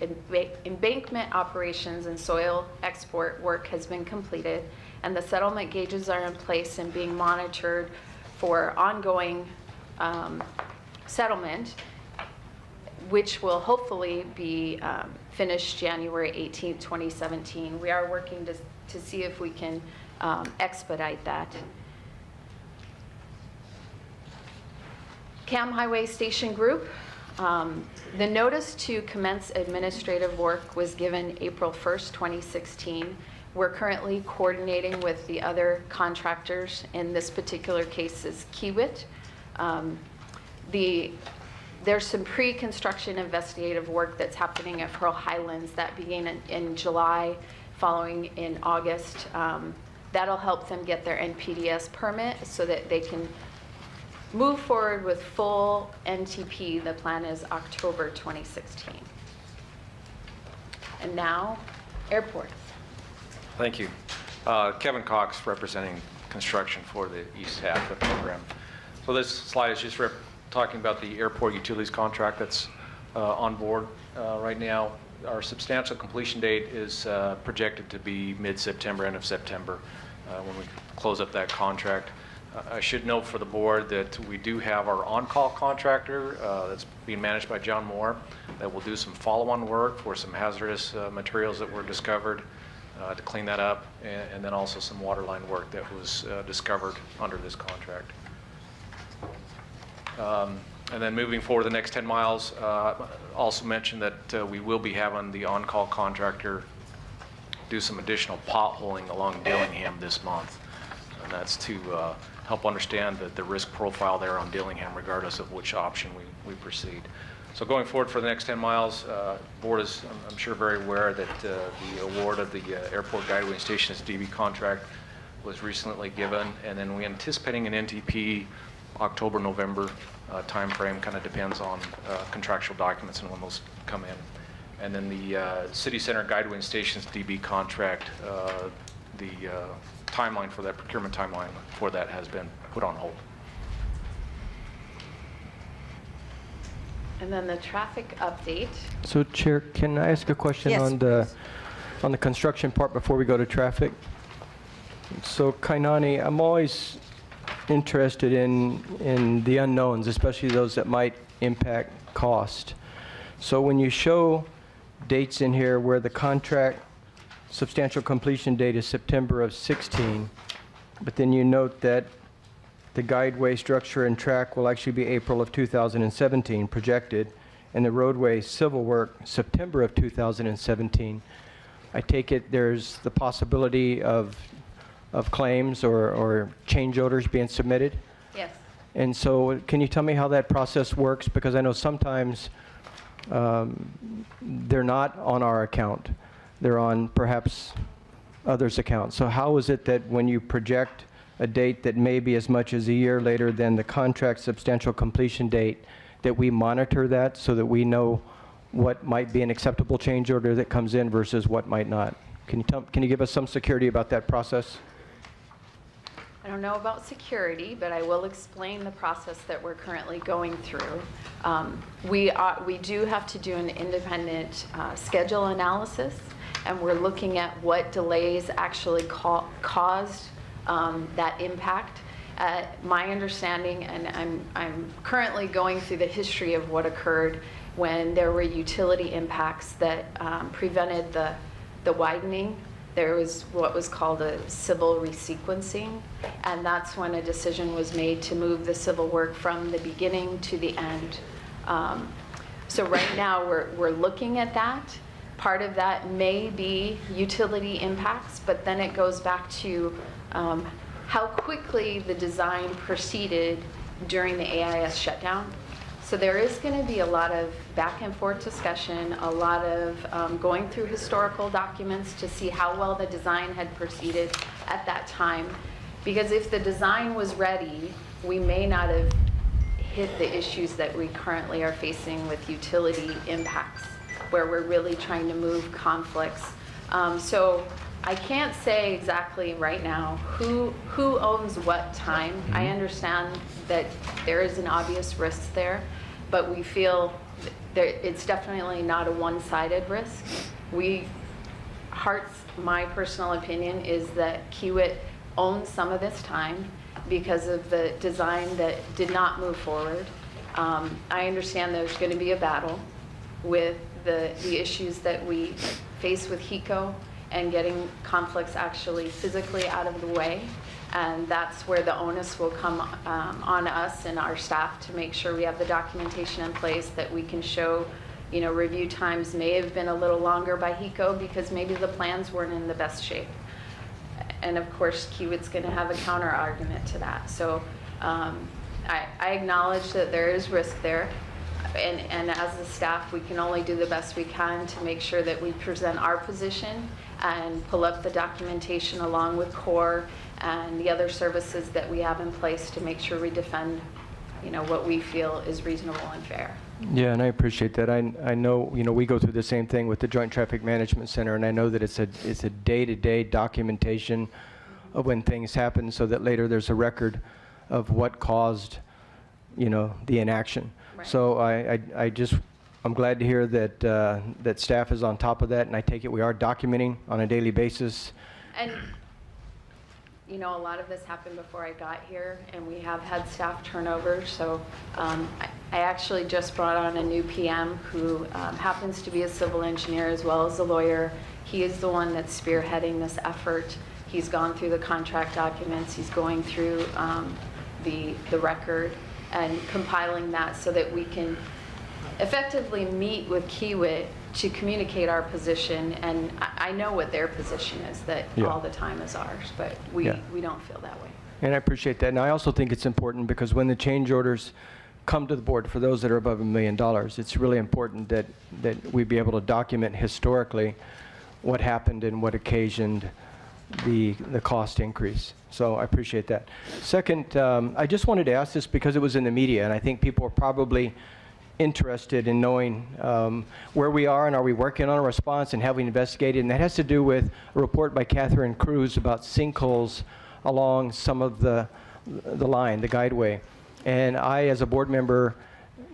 embankment operations and soil export work has been completed, and the settlement gauges are in place and being monitored for ongoing settlement, which will hopefully be finished January 18, 2017. We are working to see if we can expedite that. Cam Highway Station Group. The notice to commence administrative work was given April 1st, 2016. We're currently coordinating with the other contractors. In this particular case is Kiewit. There's some pre-construction investigative work that's happening at Pearl Highlands that began in July, following in August. That'll help them get their NPDES permit so that they can move forward with full NTP. The plan is October 2016. And now, airports. Thank you. Kevin Cox, representing construction for the east half of the program. So this slide is just talking about the airport utilities contract that's on board right now. Our substantial completion date is projected to be mid-September, end of September, when we close up that contract. I should note for the board that we do have our on-call contractor that's being managed by John Moore that will do some follow-on work for some hazardous materials that were discovered to clean that up, and then also some water line work that was discovered under this contract. And then moving forward the next 10 miles, also mentioned that we will be having the on-call contractor do some additional potholing along Dillingham this month. And that's to help understand the risk profile there on Dillingham, regardless of which option we proceed. So going forward for the next 10 miles, board is, I'm sure, very aware that the award of the airport guideway stations DB contract was recently given, and then we're anticipating an NTP October, November timeframe, kind of depends on contractual documents and when those come in. And then the City Center Guideway Stations DB contract, the timeline for that, procurement timeline for that has been put on hold. And then the traffic update. So Chair, can I ask a question Yes, on the construction part before we go to traffic? So Kainani, I'm always interested in the unknowns, especially those that might impact cost. So when you show dates in here where the contract substantial completion date is September of 16, but then you note that the guideway structure and track will actually be April of 2017 projected, and the roadway civil work September of 2017. I take it there's the possibility of claims or change orders being submitted? Yes. And so can you tell me how that process works? Because I know sometimes they're not on our account. They're on perhaps others' accounts. So how is it that when you project a date that may be as much as a year later than the contract substantial completion date, that we monitor that so that we know what might be an acceptable change order that comes in versus what might not? Can you give us some security about that process? I don't know about security, but I will explain the process that we're currently going through. We do have to do an independent schedule analysis, and we're looking at what delays actually caused that impact. My understanding, and I'm currently going through the history of what occurred when there were utility impacts that prevented the widening. There was what was called a civil resequencing, and that's when a decision was made to move the civil work from the beginning to the end. So right now we're looking at that. Part of that may be utility impacts, but then it goes back to how quickly the design proceeded during the AIS shutdown. So there is going to be a lot of back and forth discussion, a lot of going through historical documents to see how well the design had proceeded at that time. Because if the design was ready, we may not have hit the issues that we currently are facing with utility impacts, where we're really trying to move conflicts. So I can't say exactly right now who owns what time. I understand that there is an obvious risk there, but we feel it's definitely not a one-sided risk. HART's, my personal opinion, is that Kiewit owns some of this time because of the design that did not move forward. I understand there's going to be a battle with the issues that we face with HECO and getting conflicts actually physically out of the way. And that's where the onus will come on us and our staff to make sure we have the documentation in place that we can show, review times may have been a little longer by HECO because maybe the plans weren't in the best shape. And of course, Kiewit's going to have a counter argument to that. So I acknowledge that there is risk there. And as the staff, we can only do the best we can to make sure that we present our position and pull up the documentation along with CORE and the other services that we have in place to make sure we defend, what we feel is reasonable and fair. Yeah, and I appreciate that. I know, we go through the same thing with the Joint Traffic Management Center, and I know that it's a day-to-day documentation of when things happen so that later there's a record of what caused, the inaction. Right. So I'm glad to hear that that staff is on top of that, and I take it we are documenting on a daily basis. And a lot of this happened before I got here, and we have had staff turnover. So I actually just brought on a new PM who happens to be a civil engineer as well as a lawyer. He is the one that's spearheading this effort. He's gone through the contract documents. He's going through the record and compiling that so that we can effectively meet with Kiewit to communicate our position. And I know what their position is, that all the time is ours, but we don't feel that way. And I appreciate that. And I also think it's important because when the change orders come to the board for those that are above $1 million, it's really important that we be able to document historically what happened and what occasioned the cost increase. So I appreciate that. Second, I just wanted to ask this because it was in the media, and I think people are probably interested in knowing where we are and are we working on a response and have we investigated. And that has to do with a report by Catherine Cruz about sinkholes along some of the line, the guideway. And I, as a board member,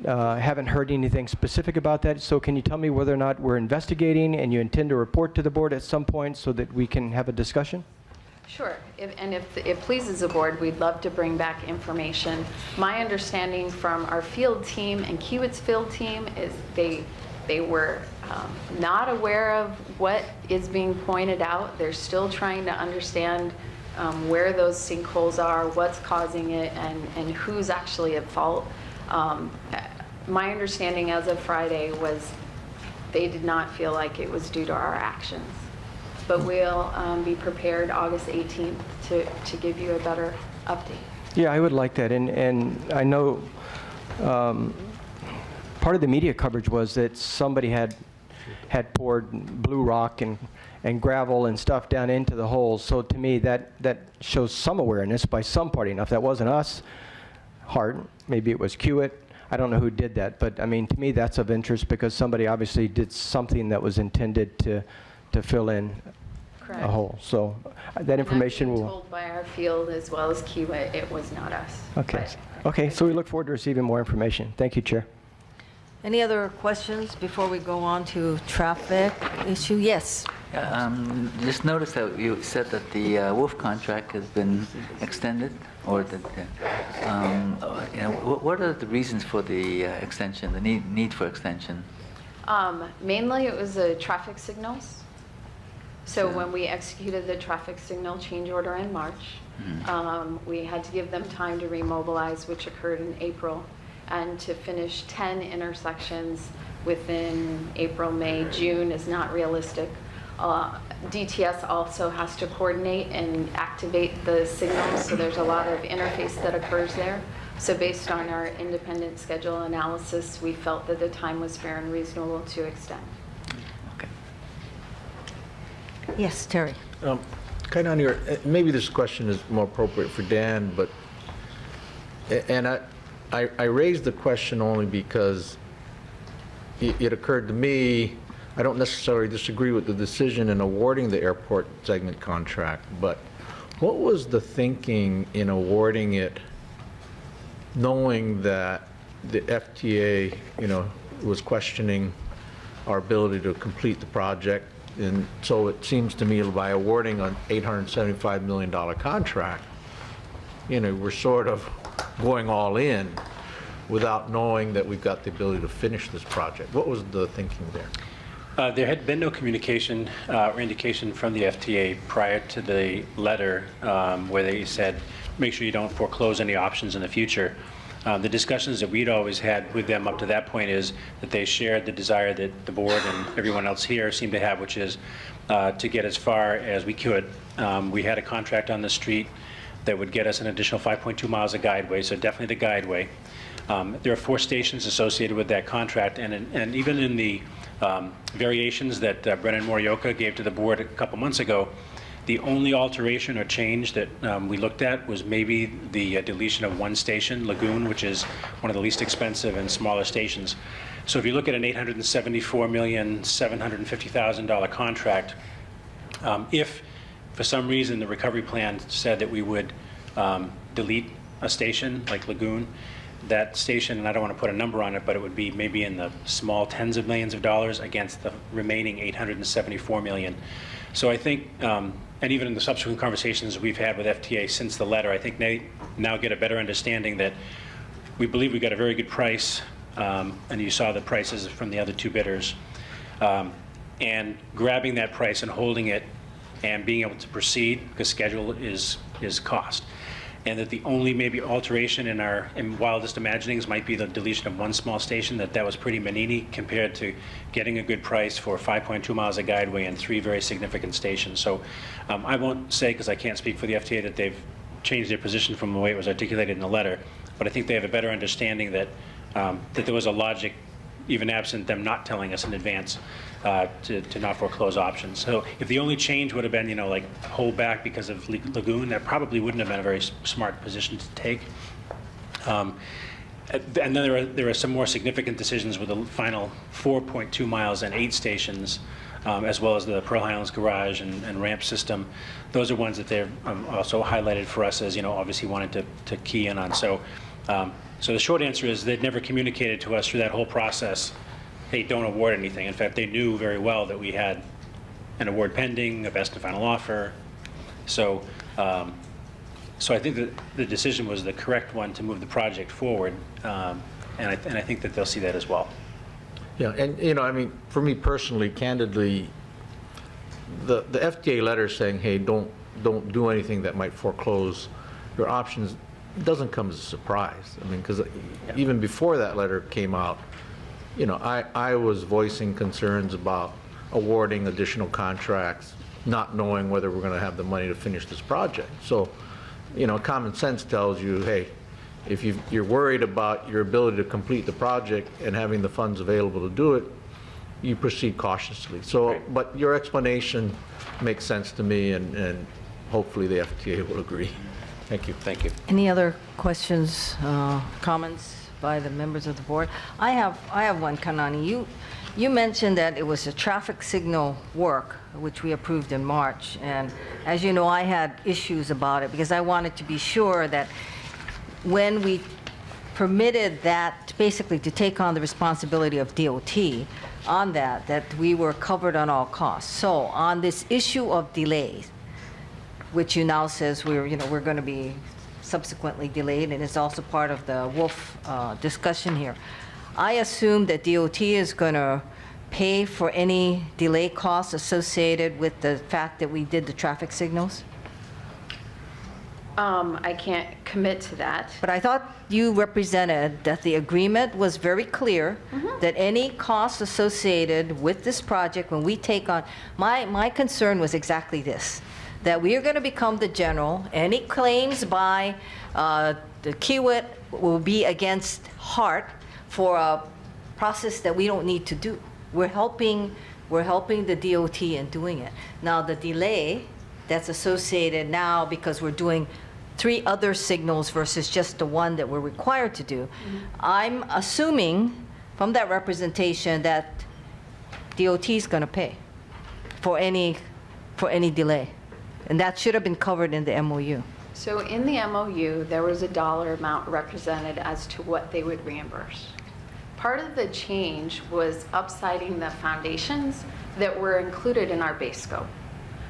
haven't heard anything specific about that. So can you tell me whether or not we're investigating and you intend to report to the board at some point so that we can have a discussion? Sure, and if it pleases the board, we'd love to bring back information. My understanding from our field team and Kiewit's field team is they were not aware of what is being pointed out. They're still trying to understand where those sinkholes are, what's causing it, and who's actually at fault. My understanding as of Friday was they did not feel like it was due to our actions. But we'll be prepared August 18th to give you a better update. Yeah, I would like that. And I know part of the media coverage was that somebody had poured blue rock and gravel and stuff down into the holes. So to me, that shows some awareness by some party. Now, if that wasn't us, HART, maybe it was Kiewit. I don't know who did that. But, I mean, to me, that's of interest because somebody obviously did something that was intended to fill in Correct. a hole. So that information And I'm will... told by our field as well as Kiewit, it was not us. Okay. But- Okay, so we look forward to receiving more information. Thank you, Chair. Any other questions before we go on to traffic issue? Yes. Just noticed that you said that the Wolf contract has been extended, or that, what are the reasons for the extension, the need for extension? Mainly it was the traffic signals. So when we executed the traffic signal change order in March, we had to give them time to remobilize, which occurred in April, and to finish 10 intersections within April, May, June is not realistic. DTS also has to coordinate and activate the signals, so there's a lot of interface that occurs there. So based on our independent schedule analysis, we felt that the time was fair and reasonable to extend. Okay. Yes, Terry. Kind of on your, maybe this question is more appropriate for Dan, but, and I raised the question only because it occurred to me, I don't necessarily disagree with the decision in awarding the airport segment contract, but what was the thinking in awarding it knowing that the FTA, was questioning our ability to complete the project? And so it seems to me by awarding an $875 million contract, we're sort of going all in without knowing that we've got the ability to finish this project. What was the thinking there? There had been no communication or indication from the FTA prior to the letter where they said, make sure you don't foreclose any options in the future. The discussions that we'd always had with them up to that point is that they shared the desire that the board and everyone else here seemed to have, which is to get as far as we could. We had a contract on the street that would get us an additional 5.2 miles of guideway, so definitely the guideway. There are 4 stations associated with that contract, and even in the variations that Brennan Morioka gave to the board a couple months ago, the only alteration or change that we looked at was maybe the deletion of 1 station, Lagoon, which is one of the least expensive and smaller stations. So if you look at an $874,750,000 contract, if for some reason the recovery plan said that we would delete a station like Lagoon, that station, and I don't want to put a number on it, but it would be maybe in the small tens of millions of dollars against the remaining $874 million. So I think, and even in the subsequent conversations we've had with FTA since the letter, I think they now get a better understanding that we believe we got a very good price, and you saw the prices from the other 2 bidders, and grabbing that price and holding it and being able to proceed, because schedule is cost. And that the only maybe alteration in our wildest imaginings might be the deletion of 1 small station, that was pretty manini compared to getting a good price for 5.2 miles of guideway and 3 very significant stations. So I won't say, because I can't speak for the FTA, that they've changed their position from the way it was articulated in the letter, but I think they have a better understanding that that there was a logic even absent them not telling us in advance to not foreclose options. So if the only change would have been, like hold back because of Lagoon, that probably wouldn't have been a very smart position to take. And then there are some more significant decisions with the final 4.2 miles and 8 stations, as well as the Pearl Highlands Garage and ramp system. Those are ones that they've also highlighted for us as, obviously wanted to key in on. So the short answer is they'd never communicated to us through that whole process, hey, don't award anything. In fact, they knew very well that we had an award pending, a best and final offer. So I think that the decision was the correct one to move the project forward, and I think that they'll see that as well. Yeah, and for me personally, candidly, the FTA letter saying, hey, don't do anything that might foreclose your options doesn't come as a surprise. Because even before that letter came out, I was voicing concerns about awarding additional contracts, not knowing whether we're going to have the money to finish this project. So, common sense tells you, hey, if you're worried about your ability to complete the project and having the funds available to do it, you proceed cautiously. So, but your explanation makes sense to me, and hopefully the FTA will agree. Thank you. Thank you. Any other questions, comments by the members of the board? I have one, Kanani. You mentioned that it was a traffic signal work, which we approved in March. And as you know, I had issues about it because I wanted to be sure that when we permitted that, basically to take on the responsibility of DOT on that we were covered on all costs. So on this issue of delays, which you now says we're going to be subsequently delayed, and it's also part of the Wolf discussion here. I assume that DOT is going to pay for any delay costs associated with the fact that we did the traffic signals? I can't commit to that. But I thought you represented that the agreement was very clear that any costs associated with this project, when we take on, my concern was exactly this, that we are going to become the general. Any claims by the Kiewit will be against HART for a process that we don't need to do. We're helping the DOT in doing it. Now, the delay that's associated now because we're doing 3 other signals versus just the one that we're required to do, I'm assuming from that representation that DOT is going to pay for any delay. And that should have been covered in the MOU. So in the MOU, there was a dollar amount represented as to what they would reimburse. Part of the change was upsiding the foundations that were included in our base scope.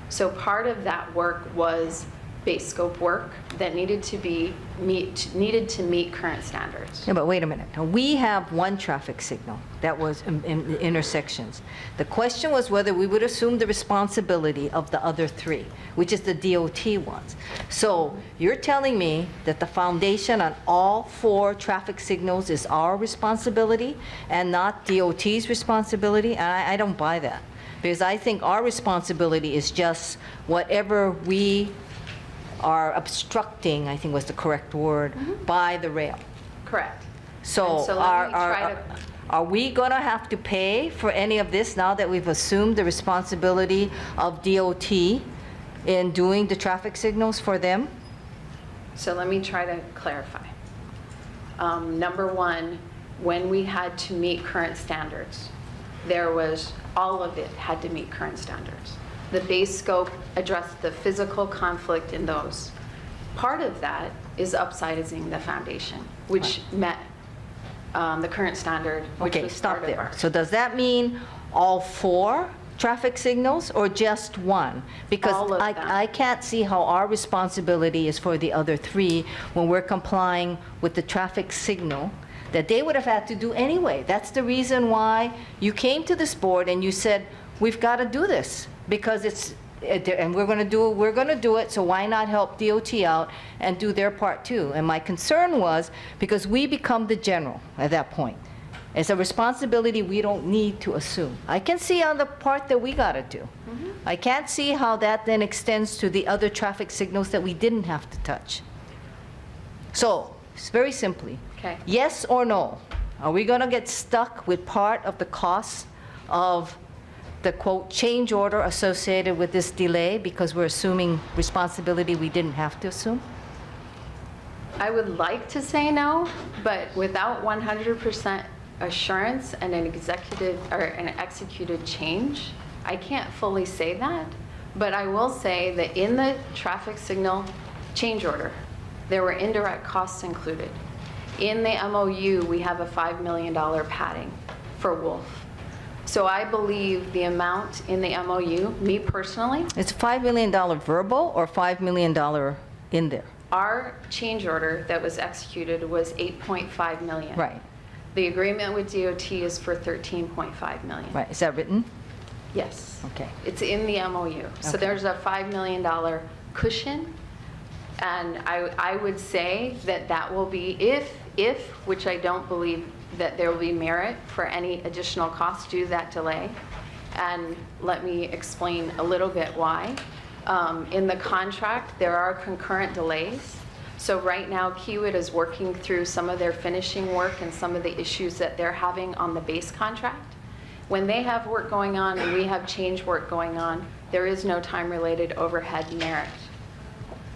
So part of that work was base scope work that needed to meet current standards. Yeah, but wait a minute. Now, we have one traffic signal that was in the intersections. The question was whether we would assume the responsibility of the other 3, which is the DOT ones. So you're telling me that the foundation on all 4 traffic signals is our responsibility and not DOT's responsibility? And I don't buy that, because I think our responsibility is just whatever we are obstructing, I think was the correct word, by the rail. Correct. So And so let me try are we going to have to pay for any of this now that we've assumed the responsibility of DOT in doing the traffic signals for them? So let me try to clarify. Number 1, when we had to meet current standards, all of it had to meet current standards. The base scope addressed the physical conflict in those. Part of that is upsizing the foundation, which met the current standard, which Okay, was stop part of there. our. So does that mean all 4 traffic signals or just one? Because All of them. I can't see how our responsibility is for the other 3 when we're complying with the traffic signal that they would have had to do anyway. That's the reason why you came to this board and you said, we've got to do this because and we're going to do it, so why not help DOT out and do their part too? And my concern was because we become the general at that point. It's a responsibility we don't need to assume. I can see on the part that we got to do. I can't see how that then extends to the other traffic signals that we didn't have to touch. So, it's very simply, Okay. yes or no. Are we going to get stuck with part of the cost of the quote change order associated with this delay because we're assuming responsibility we didn't have to assume? I would like to say no, but without 100% assurance and an executed or an executed change, I can't fully say that. But I will say that in the traffic signal change order, there were indirect costs included. In the MOU, we have a $5 million padding for Wolf. So I believe the amount in the MOU, me personally, It's $5 million verbal or $5 million in there? our change order that was executed was 8.5 million. Right, The agreement with DOT is for 13.5 million. right. Is that written? Yes. Okay. It's in the MOU. So Okay. there's a $5 million cushion. And I would say that that will be, if, which I don't believe that there will be merit for any additional cost due to that delay. And let me explain a little bit why. In the contract, there are concurrent delays. So right now, Kiewit is working through some of their finishing work and some of the issues that they're having on the base contract. When they have work going on and we have change work going on, there is no time-related overhead merit.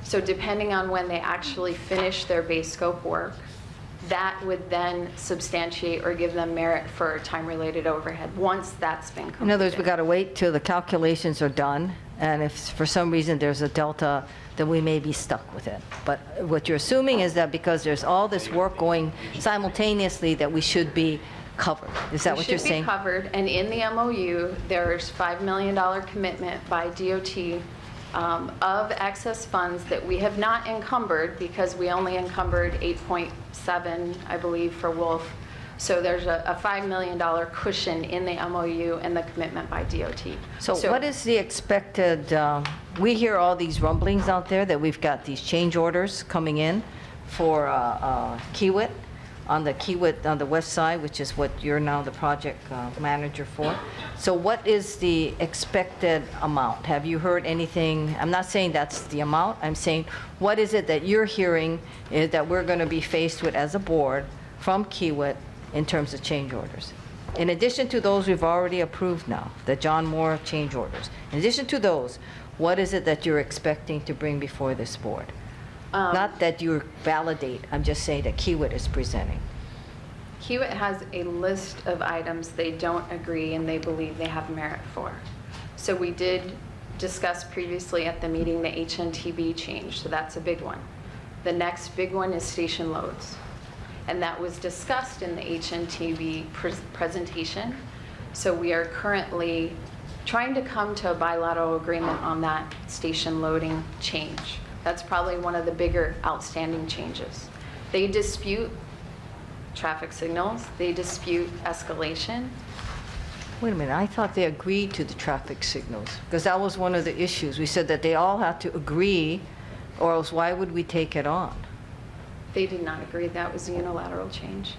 So depending on when they actually finish their base scope work, that would then substantiate or give them merit for time-related overhead, once that's been completed. In other words, we got to wait till the calculations are done, and if for some reason there's a delta, then we may be stuck with it. But what you're assuming is that because there's all this work going simultaneously, that we should be covered. Is that what you're saying? It should be covered, and in the MOU, there's $5 million commitment by DOT of excess funds that we have not encumbered, because we only encumbered 8.7, I believe, for Wolf. So there's a $5 million cushion in the MOU and the commitment by DOT. So what is the expected, we hear all these rumblings out there that we've got these change orders coming in for Kiewit, on the west side, which is what you're now the project manager for. So what is the expected amount? Have you heard anything? I'm not saying that's the amount. I'm saying, what is it that you're hearing is that we're going to be faced with as a board from Kiewit in terms of change orders? In addition to those we've already approved now, the John Moore change orders. In addition to those, what is it that you're expecting to bring before this board? Not that you validate, I'm just saying that Kiewit is presenting. Kiewit has a list of items they don't agree and they believe they have merit for. So we did discuss previously at the meeting the HNTB change, so that's a big one. The next big one is station loads. And that was discussed in the HNTB presentation. So we are currently trying to come to a bilateral agreement on that station loading change. That's probably one of the bigger outstanding changes. They dispute traffic signals, they dispute escalation. Wait a minute, I thought they agreed to the traffic signals, because that was one of the issues. We said that they all had to agree, or else why would we take it on? They did not agree that was a unilateral change.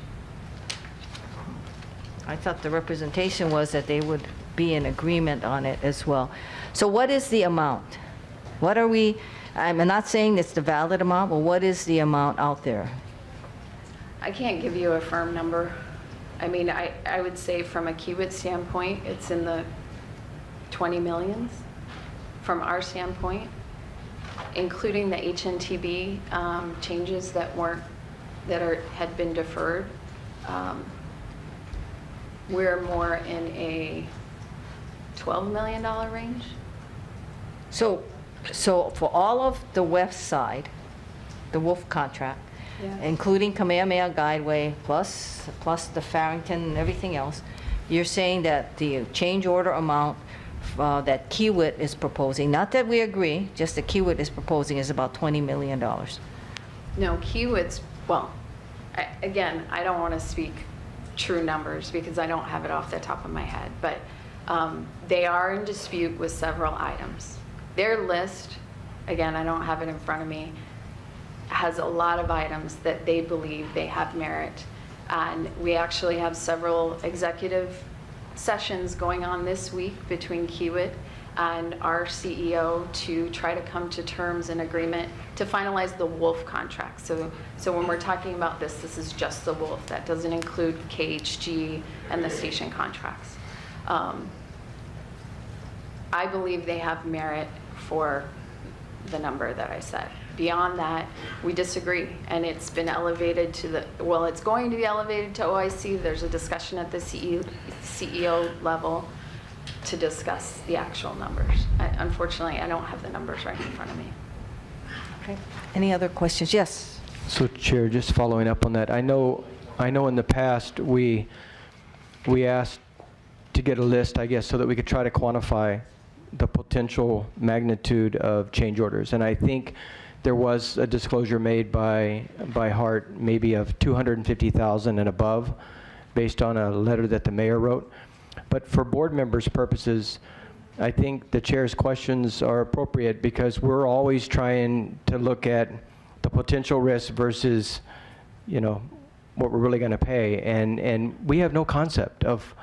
I thought the representation was that they would be in agreement on it as well. So what is the amount? What are we, I'm not saying it's the valid amount, but what is the amount out there? I can't give you a firm number. I mean, I would say from a Kiewit standpoint, it's in the 20 millions. From our standpoint, including the HNTB changes that had been deferred, we're more in a $12 million range. So for all of the west side, the Wolf contract, Yeah. including Kamehameha Guideway, plus the Farrington and everything else, you're saying that the change order amount that Kiewit is proposing, not that we agree, just that Kiewit is proposing, is about $20 million. No, Kiewit's, well, again, I don't want to speak true numbers because I don't have it off the top of my head, but they are in dispute with several items. Their list, again, I don't have it in front of me, has a lot of items that they believe they have merit. And we actually have several executive sessions going on this week between Kiewit and our CEO to try to come to terms and agreement to finalize the Wolf contract. So when we're talking about this, this is just the Wolf. That doesn't include KHG and the station contracts. I believe they have merit for the number that I said. Beyond that, we disagree, and it's been elevated to the, well, it's going to be elevated to OIC. There's a discussion at the CEO level to discuss the actual numbers. Unfortunately, I don't have the numbers right in front of me. Okay. Any other questions? Yes. So Chair, just following up on that, I know in the past we asked to get a list, I guess, so that we could try to quantify the potential magnitude of change orders. And I think there was a disclosure made by HART maybe of 250,000 and above based on a letter that the mayor wrote. But for board members' purposes, I think the chair's questions are appropriate because we're always trying to look at the potential risk versus, you know, what we're really going to pay. And we have no concept of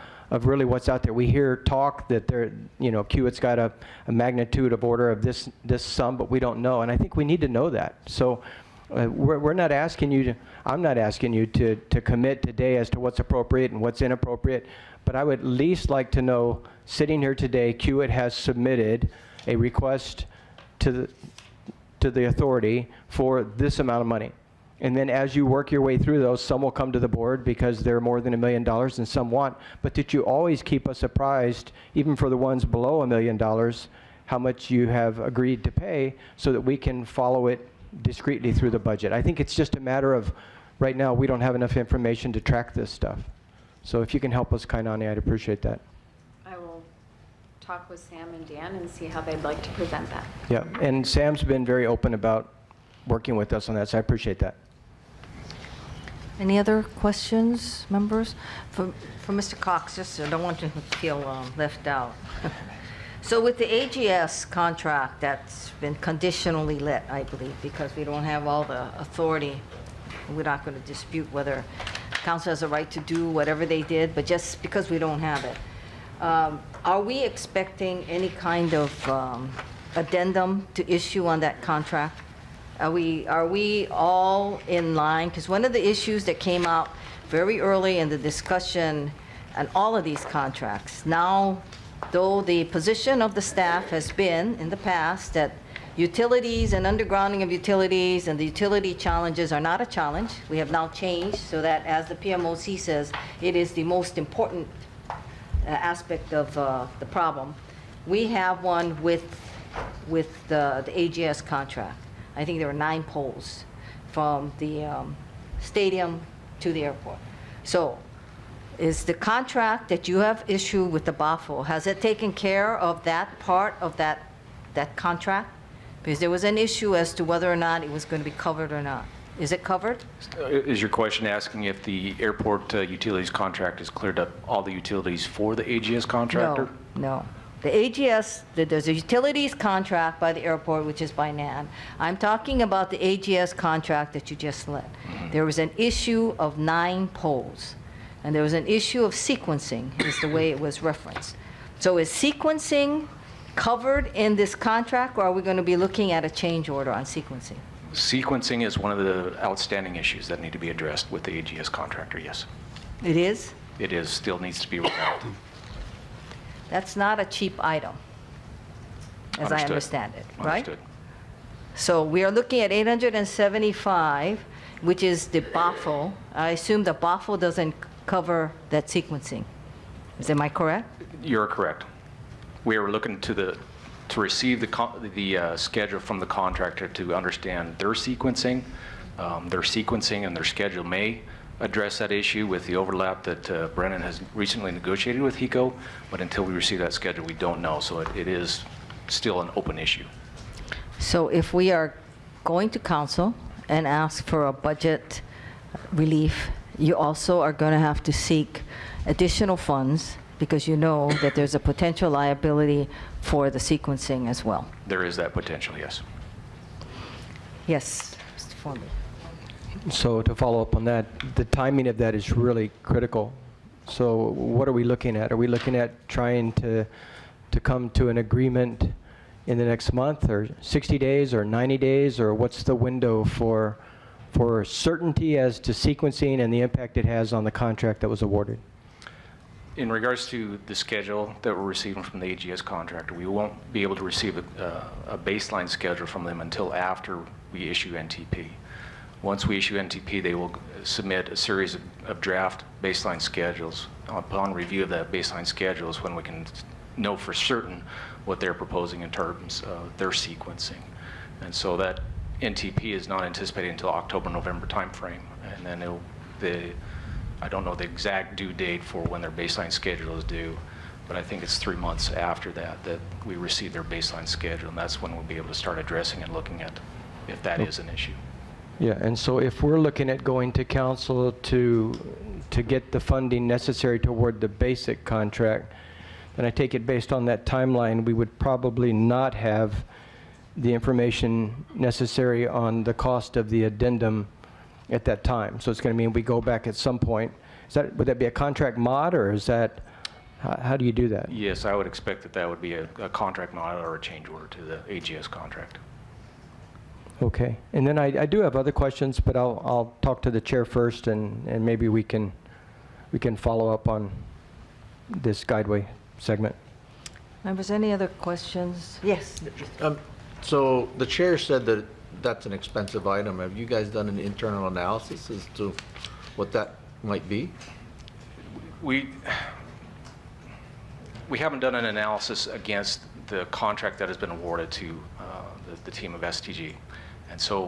really what's out there. We hear talk that there, you know, Kiewit's got a magnitude of order of this sum, but we don't know. And I think we need to know that. So we're not asking you to, I'm not asking you to commit today as to what's appropriate and what's inappropriate, but I would at least like to know, sitting here today, Kiewit has submitted a request to the authority for this amount of money. And then as you work your way through those, some will come to the board because they're more than $1 million and some want, but that you always keep us apprised, even for the ones below $1 million, how much you have agreed to pay so that we can follow it discreetly through the budget. I think it's just a matter of, right now, we don't have enough information to track this stuff. So if you can help us, Kainani, I'd appreciate that. I will talk with Sam and Dan and see how they'd like to present that. Yeah, and Sam's been very open about working with us on that, so I appreciate that. Any other questions, members? For Mr. Cox, just I don't want to feel left out. So with the AGS contract, that's been conditionally let, I believe, because we don't have all the authority. We're not going to dispute whether council has a right to do whatever they did, but just because we don't have it. Are we expecting any kind of addendum to issue on that contract? Are we all in line? Because one of the issues that came out very early in the discussion on all of these contracts, now, though the position of the staff has been in the past that utilities and undergrounding of utilities and the utility challenges are not a challenge. We have now changed so that, as the PMOC says, it is the most important aspect of the problem. We have one with the AGS contract. I think there were 9 poles from the stadium to the airport. So is the contract that you have issued with the BAFO, has it taken care of that part of that contract? Because there was an issue as to whether or not it was going to be covered or not. Is it covered? Is your question asking if the airport utilities contract has cleared up all the utilities for the AGS contractor? No. The AGS, there's a utilities contract by the airport, which is by NAN. I'm talking about the AGS contract that you just led. There was an issue of 9 poles, and there was an issue of sequencing, is the way it was referenced. So is sequencing covered in this contract, or are we going to be looking at a change order on sequencing? Sequencing is one of the outstanding issues that need to be addressed with the AGS contractor, yes. It is? It is, still needs to be resolved. That's not a cheap item, as I Understood. understand it, right? Understood. So we are looking at 875, which is the BAFO. I assume the BAFO doesn't cover that sequencing. Am I correct? You're correct. We are looking to receive the schedule from the contractor to understand their sequencing. Their sequencing and their schedule may address that issue with the overlap that Brennan has recently negotiated with HECO, but until we receive that schedule, we don't know. So it is still an open issue. So if we are going to council and ask for a budget relief, you also are going to have to seek additional funds because you know that there's a potential liability for the sequencing as well. There is that potential, yes. Yes, Mr. Foreman. So to follow up on that, the timing of that is really critical. So what are we looking at? Are we looking at trying to come to an agreement in the next month, or 60 days, or 90 days, or what's the window for for certainty as to sequencing and the impact it has on the contract that was awarded? In regards to the schedule that we're receiving from the AGS contractor, we won't be able to receive a baseline schedule from them until after we issue NTP. Once we issue NTP, they will submit a series of draft baseline schedules. Upon review of that baseline schedules, when we can know for certain what they're proposing in terms of their sequencing. And so that NTP is not anticipated until October, November timeframe. And then I don't know the exact due date for when their baseline schedule is due, but I think it's 3 months after that we receive their baseline schedule, and that's when we'll be able to start addressing and looking at if that is an issue. Yeah, and so if we're looking at going to council to get the funding necessary to award the basic contract, then I take it based on that timeline, we would probably not have the information necessary on the cost of the addendum at that time. So it's going to mean we go back at some point. Would that be a contract mod, or is that, how do you do that? Yes, I would expect that would be a contract mod or a change order to the AGS contract. Okay, and then I do have other questions, but I'll talk to the chair first, and maybe we can follow up on this guideway segment. Members, any other questions? Yes. So the chair said that that's an expensive item. Have you guys done an internal analysis as to what that might be? We haven't done an analysis against the contract that has been awarded to the team of STG. And so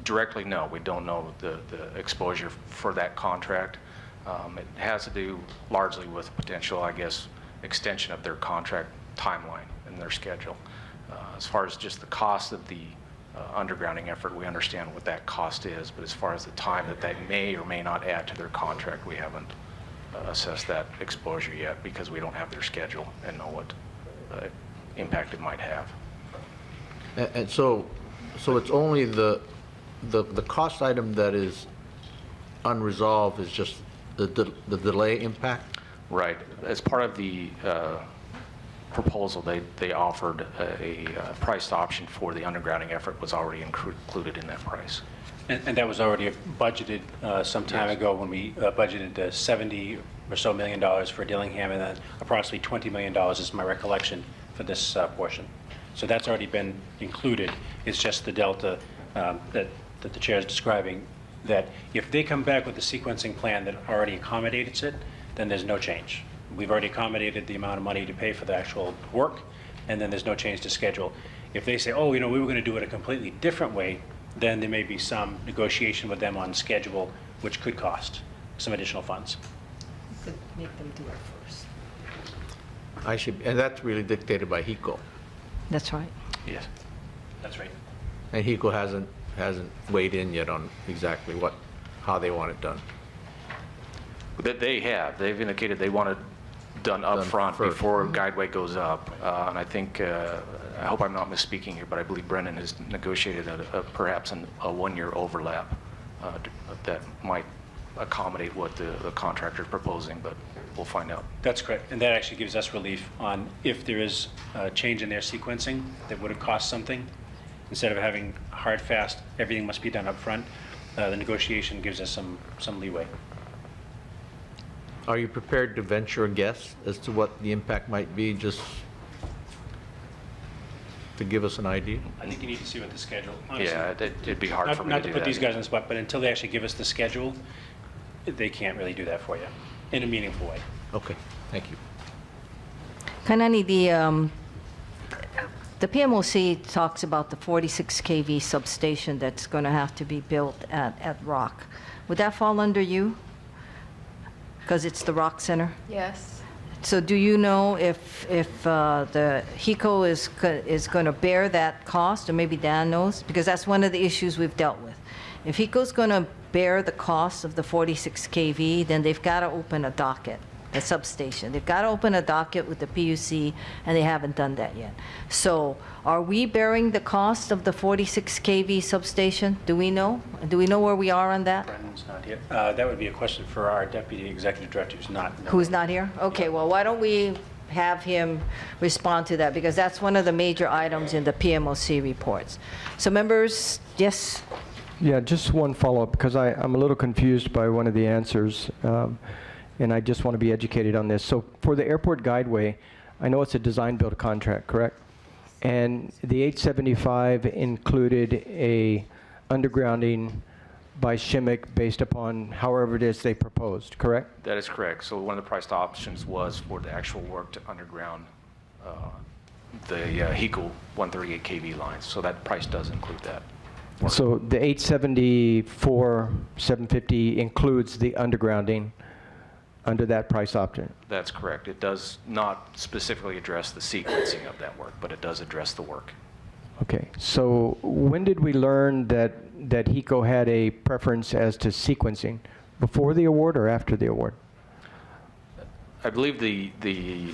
directly, no, we don't know the exposure for that contract. It has to do largely with potential, I guess, extension of their contract timeline and their schedule. As far as just the cost of the undergrounding effort, we understand what that cost is, but as far as the time that may or may not add to their contract, we haven't assessed that exposure yet because we don't have their schedule and know what impact it might have. And so it's only the cost item that is unresolved is just the delay impact? Right. As part of the proposal, they offered a priced option for the undergrounding effort was already included in that price. And that was already budgeted some time ago when we budgeted $70 or so million for Dillingham, and then approximately $20 million is my recollection for this portion. So that's already been included. It's just the delta that the chair is describing, that if they come back with a sequencing plan that already accommodates it, then there's no change. We've already accommodated the amount of money to pay for the actual work, and then there's no change to schedule. If they say, oh, we were going to do it a completely different way, then there may be some negotiation with them on schedule, which could cost some additional funds. Could make them do it first. And that's really dictated by HECO. That's right. Yes, that's right. And HECO hasn't weighed in yet on exactly how they want it done. They've indicated they want it done up front first. before Guideway goes up. And I think, I hope I'm not misspeaking here, but I believe Brendan has negotiated perhaps a one-year overlap that might accommodate what the contractor is proposing, but we'll find out. That's correct, and that actually gives us relief on if there is a change in their sequencing that would have cost something. Instead of having hard, fast, everything must be done up front, the negotiation gives us some leeway. Are you prepared to venture a guess as to what the impact might be, just to give us an idea? I think you need to see what the schedule, honestly. Yeah, it'd be hard for me to do that. Not to put these guys on the spot, but until they actually give us the schedule, they can't really do that for you in a meaningful way. Okay, thank you. Kanani, the PMOC talks about the 46 kV substation that's going to have to be built at Rock. Would that fall under you? Because it's the Rock Center? Yes. So do you know if the HECO is going to bear that cost, or maybe Dan knows? Because that's one of the issues we've dealt with. If HECO's going to bear the cost of the 46 kV, then they've got to open a docket, the substation. They've got to open a docket with the PUC, and they haven't done that yet. So are we bearing the cost of the 46 kV substation? Do we know? Do we know where we are on that? Brendan's not here. That would be a question for our deputy executive director who's not. Who's not here? Okay, well, why don't we have him respond to that, because that's one of the major items in the PMOC reports. So members, yes? Yeah, just one follow-up, because I'm a little confused by one of the answers, and I just want to be educated on this. So for the airport guideway, I know it's a design-build contract, correct? And the 875 included a undergrounding by Shimmick based upon however it is they proposed, correct? That is correct. So one of the priced options was for the actual work to underground the HECO 138 kV lines. So that price does include that. So the 874, 750 includes the undergrounding under that price option? That's correct. It does not specifically address the sequencing of that work, but it does address the work. Okay, so when did we learn that HECO had a preference as to sequencing? Before the award or after the award? I believe the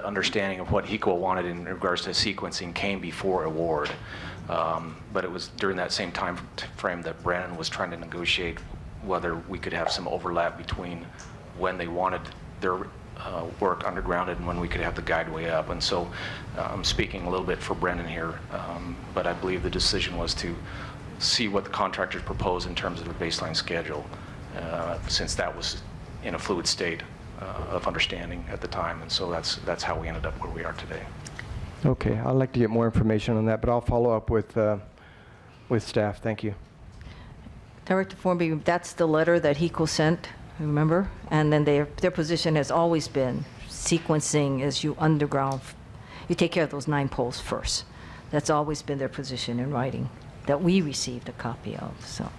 understanding of what HECO wanted in regards to sequencing came before award, but it was during that same time frame that Brandon was trying to negotiate whether we could have some overlap between when they wanted their work undergrounded and when we could have the guideway up. And so I'm speaking a little bit for Brendan here, but I believe the decision was to see what the contractors proposed in terms of their baseline schedule, since that was in a fluid state of understanding at the time. And so that's how we ended up where we are today. Okay, I'd like to get more information on that, but I'll follow up with staff. Thank you. Director Formby, that's the letter that HECO sent, remember? And then their position has always been sequencing as you underground. You take care of those 9 poles first. That's always been their position in writing that we received a copy of. So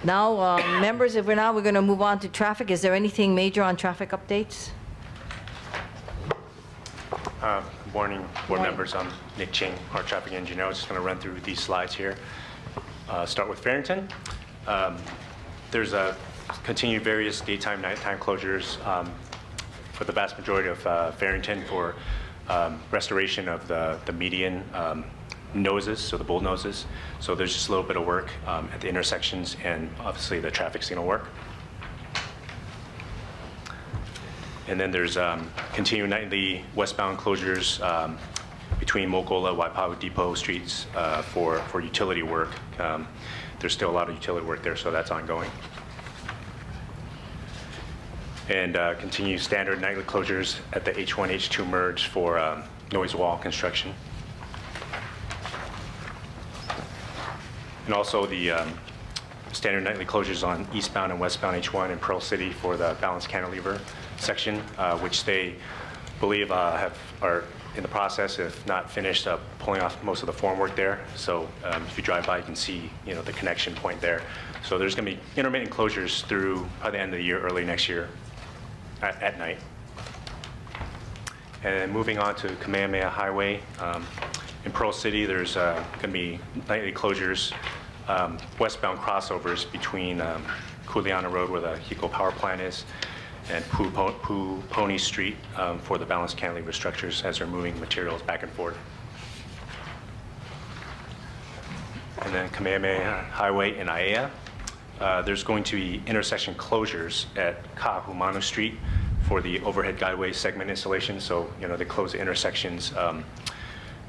now, members, we're going to move on to traffic. Is there anything major on traffic updates? Good morning, board members. I'm Nick Ching, our traffic engineer. I was just going to run through these slides here. Start with Farrington. There's continued various daytime, nighttime closures for the vast majority of Farrington for restoration of the median noses, so the bull noses. So there's just a little bit of work at the intersections, and obviously the traffic signal work. And then there's continued nightly westbound closures between Mokola, Waipahu Depot streets for utility work. There's still a lot of utility work there, so that's ongoing. And continue standard nightly closures at the H1, H2 merge for noise wall construction. And also the standard nightly closures on eastbound and westbound H1 in Pearl City for the balanced cantilever section, which they believe are in the process, if not finished, pulling off most of the formwork there. So if you drive by, you can see, the connection point there. So there's going to be intermittent closures through by the end of the year, early next year, at night. And then moving on to Kamehameha Highway, in Pearl City, there's going to be nightly closures, westbound crossovers between Kuleana Road, where the HECO power plant is, and Pony Street for the balanced cantilever structures as they're moving materials back and forth. And then Kamehameha Highway in Aiea, there's going to be intersection closures at Kahumanu Street for the overhead guideway segment installation. So, they close the intersections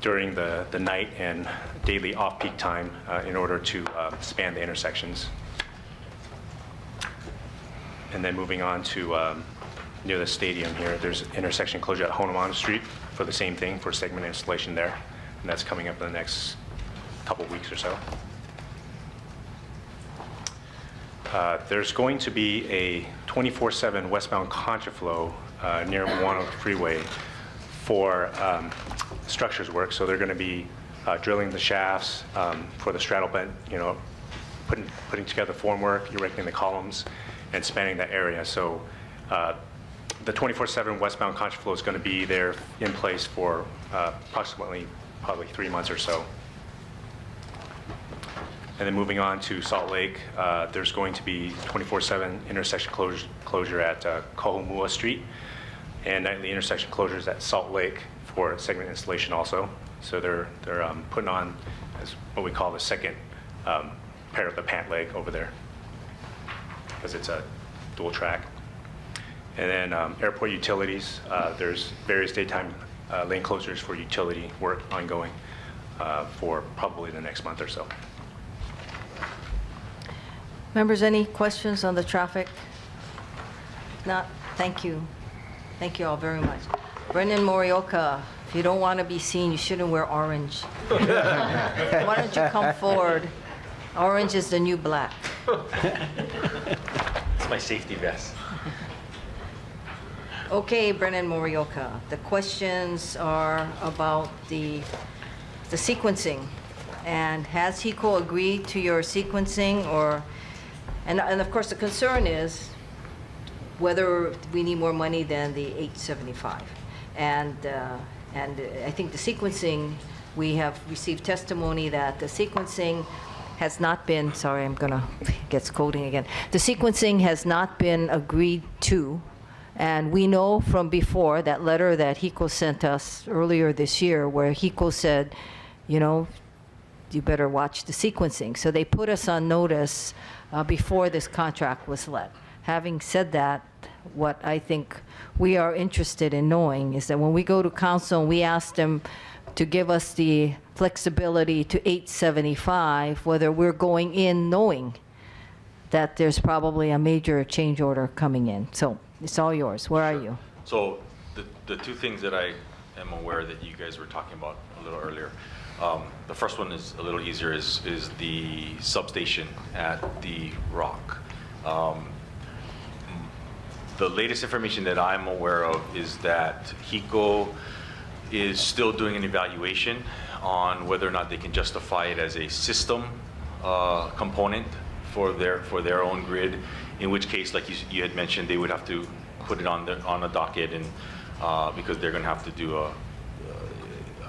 during the night and daily off-peak time in order to span the intersections. And then moving on to near the stadium here, there's intersection closure at Honolulu Street for the same thing, for segment installation there. And that's coming up in the next couple weeks or so. There's going to be a 24/7 westbound contraflow near Moana Freeway for structures work. So they're going to be drilling the shafts for the straddle bent, putting together formwork, erecting the columns, and spanning that area. So the 24/7 westbound contraflow is going to be there in place for approximately probably 3 months or so. And then moving on to Salt Lake, there's going to be 24/7 intersection closure at Kohomua Street, and nightly intersection closures at Salt Lake for segment installation also. So they're putting on as what we call the second pair of the pant leg over there, because it's a dual track. And then airport utilities, there's various daytime lane closures for utility work ongoing for probably the next month or so. Members, any questions on the traffic? If not, thank you. Thank you all very much. Brendan Morioka, if you don't want to be seen, you shouldn't wear orange. Why don't you come forward? Orange is the new black. It's my safety vest. Okay, Brennan Morioka, the questions are about the sequencing. And has HECO agreed to your sequencing or, and of course the concern is whether we need more money than the 875. And I think the sequencing, we have received testimony that the sequencing has not been, sorry, I'm gonna get scolding again. The sequencing has not been agreed to. And we know from before that letter that HECO sent us earlier this year where HECO said, you know, you better watch the sequencing. So they put us on notice before this contract was let. Having said that, what I think we are interested in knowing is that when we go to council and we ask them to give us the flexibility to 875, whether we're going in knowing that there's probably a major change order coming in. So it's all yours. Where are you? So the two things that I am aware that you guys were talking about a little earlier. The first one is a little easier, is the substation at the Rock. The latest information that I'm aware of is that HECO is still doing an evaluation on whether or not they can justify it as a system component for their own grid, in which case, like you had mentioned, they would have to put it on a docket, and because they're going to have to do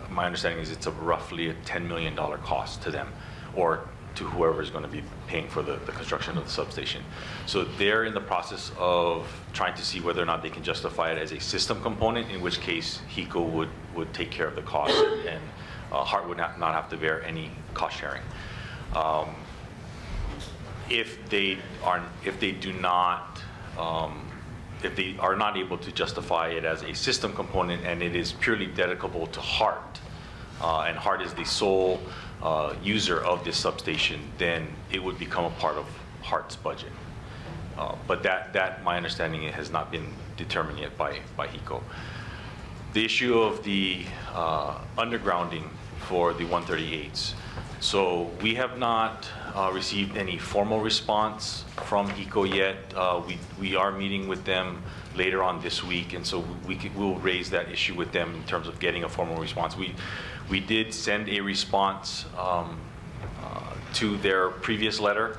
my understanding is it's roughly a $10 million cost to them, or to whoever is going to be paying for the construction of the substation. So they're in the process of trying to see whether or not they can justify it as a system component, in which case HECO would take care of the cost, and HART would not have to bear any cost sharing. If they are not able to justify it as a system component and it is purely dedicable to HART, and HART is the sole user of this substation, then it would become a part of HART's budget. But that, my understanding, it has not been determined yet by HECO. The issue of the undergrounding for the 138s. So we have not received any formal response from HECO yet. We are meeting with them later on this week, and so we'll raise that issue with them in terms of getting a formal response. We did send a response to their previous letter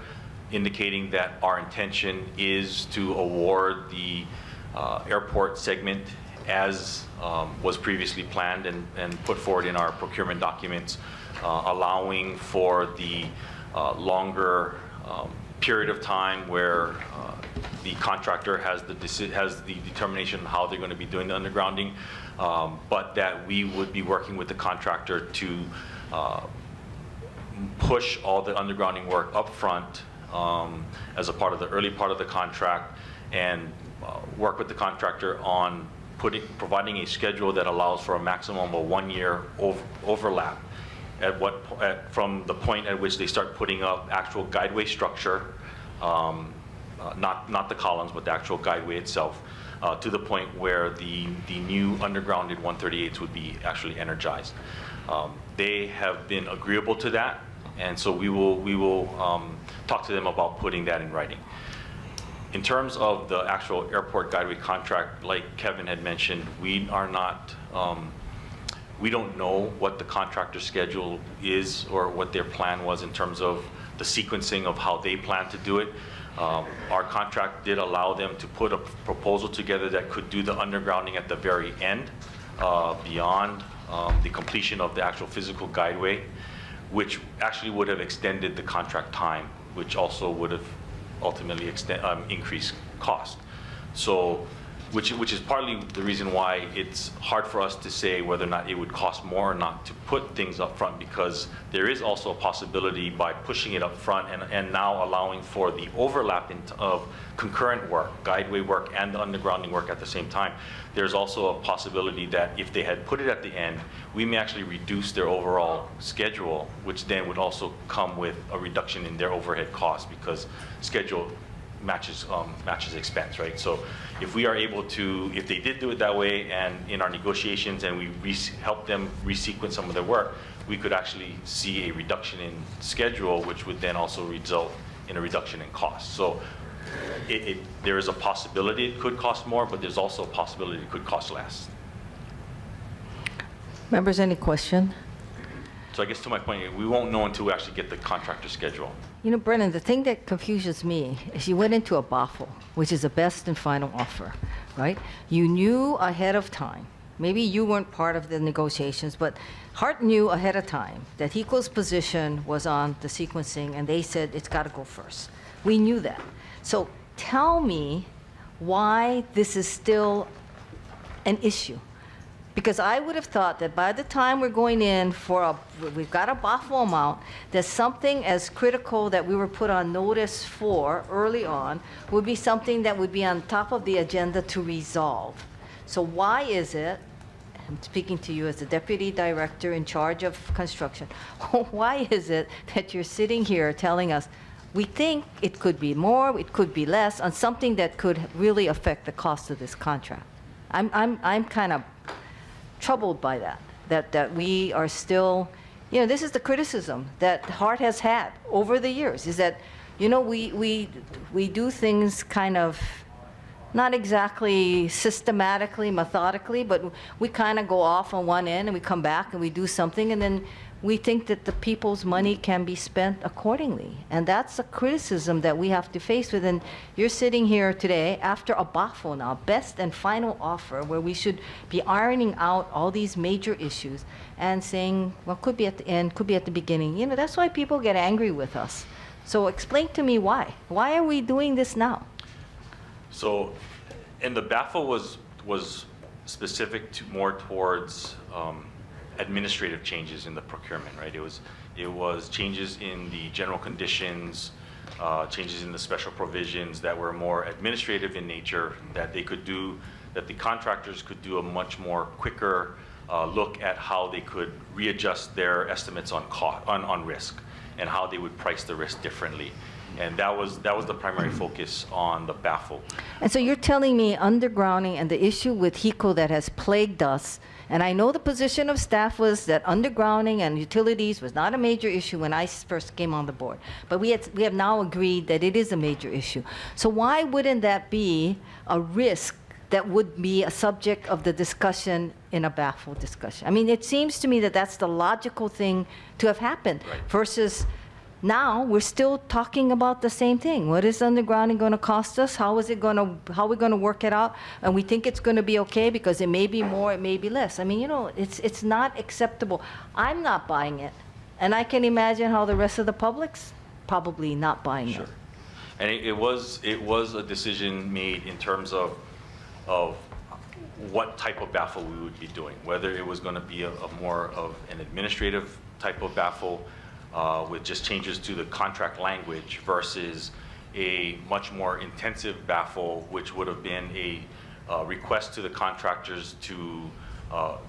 indicating that our intention is to award the airport segment as was previously planned and put forward in our procurement documents, allowing for the longer period of time where the contractor has the determination of how they're going to be doing the undergrounding, but that we would be working with the contractor to push all the undergrounding work up front as a part of the early part of the contract, and work with the contractor on providing a schedule that allows for a maximum of 1 year overlap from the point at which they start putting up actual guideway structure, not the columns, but the actual guideway itself, to the point where the new undergrounded 138s would be actually energized. They have been agreeable to that, and so we will talk to them about putting that in writing. In terms of the actual airport guideway contract, like Kevin had mentioned, we are not, we don't know what the contractor schedule is or what their plan was in terms of the sequencing of how they plan to do it. Our contract did allow them to put a proposal together that could do the undergrounding at the very end, beyond the completion of the actual physical guideway, which actually would have extended the contract time, which also would have ultimately increased cost. So which is partly the reason why it's hard for us to say whether or not it would cost more or not to put things up front, because there is also a possibility by pushing it up front and now allowing for the overlap of concurrent work, guideway work and the undergrounding work at the same time. There's also a possibility that if they had put it at the end, we may actually reduce their overall schedule, which then would also come with a reduction in their overhead costs, because schedule matches expense, right? So if we are able to, if they did do it that way, and in our negotiations, and we help them resequence some of their work, we could actually see a reduction in schedule, which would then also result in a reduction in cost. So there is a possibility it could cost more, but there's also a possibility it could cost less. Members, any question? So I guess to my point, we won't know until we actually get the contractor schedule. You know, Brennan, the thing that confuses me is you went into a BAFO, which is a best and final offer, right? You knew ahead of time. Maybe you weren't part of the negotiations, but HART knew ahead of time that HECO's position was on the sequencing, and they said it's got to go first. We knew that. So tell me why this is still an issue. Because I would have thought that by the time we're going in for we've got a BAFO amount, that something as critical that we were put on notice for early on would be something that would be on top of the agenda to resolve. So why is it, I'm speaking to you as the Deputy Director in charge of construction, why is it that you're sitting here telling us, we think it could be more, it could be less, on something that could really affect the cost of this contract? I'm kind of troubled by that we are still, you know, this is the criticism that HART has had over the years, is that, you know, we do things kind of not exactly systematically, methodically, but we kind of go off on one end and we come back and we do something, and then we think that the people's money can be spent accordingly. And that's a criticism that we have to face with. And you're sitting here today after a BAFO now, best and final offer, where we should be ironing out all these major issues and saying, well, could be at the end, could be at the beginning. You know, that's why people get angry with us. So explain to me why. Why are we doing this now? So, and the BAFO was specific to more towards administrative changes in the procurement, right? It was changes in the general conditions, changes in the special provisions that were more administrative in nature, that they could do, that the contractors could do a much more quicker look at how they could readjust their estimates on cost, on risk, and how they would price the risk differently. And that was the primary focus on the BAFO. And so you're telling me undergrounding and the issue with HECO that has plagued us, and I know the position of staff was that undergrounding and utilities was not a major issue when I first came on the board, but we have now agreed that it is a major issue. So why wouldn't that be a risk that would be a subject of the discussion in a BAFO discussion? I mean, it seems to me that that's the logical thing to have happened, right, versus now we're still talking about the same thing. What is undergrounding going to cost us? How are we going to work it out? And we think it's going to be okay because it may be more, it may be less. I mean, you know, it's not acceptable. I'm not buying it, and I can imagine how the rest of the public's probably not buying it. And it was a decision made in terms of what type of BAFO we would be doing, whether it was going to be a more of an administrative type of BAFO, with just changes to the contract language, versus a much more intensive BAFO, which would have been a request to the contractors to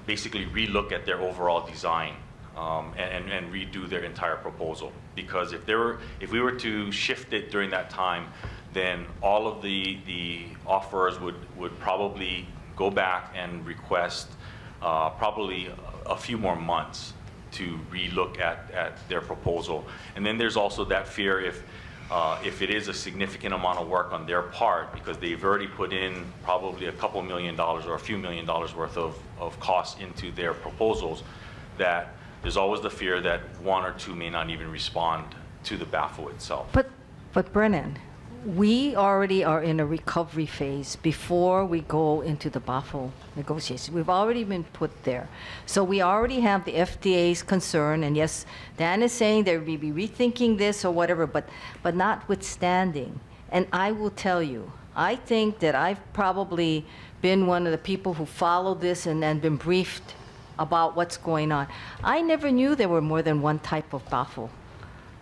basically relook at their overall design and redo their entire proposal. Because if we were to shift it during that time, then all of the offerors would probably go back and request probably a few more months to relook at their proposal. And then there's also that fear if it is a significant amount of work on their part, because they've already put in probably a couple $1 million or a few $1 million worth of costs into their proposals, that there's always the fear that one or two may not even respond to the BAFO itself. But Brennan, we already are in a recovery phase before we go into the BAFO negotiations. We've already been put there. So we already have the FDA's concern, and yes, Dan is saying they may be rethinking this or whatever, but notwithstanding, and I will tell you, I think that I've probably been one of the people who followed this and been briefed about what's going on. I never knew there were more than one type of baffle.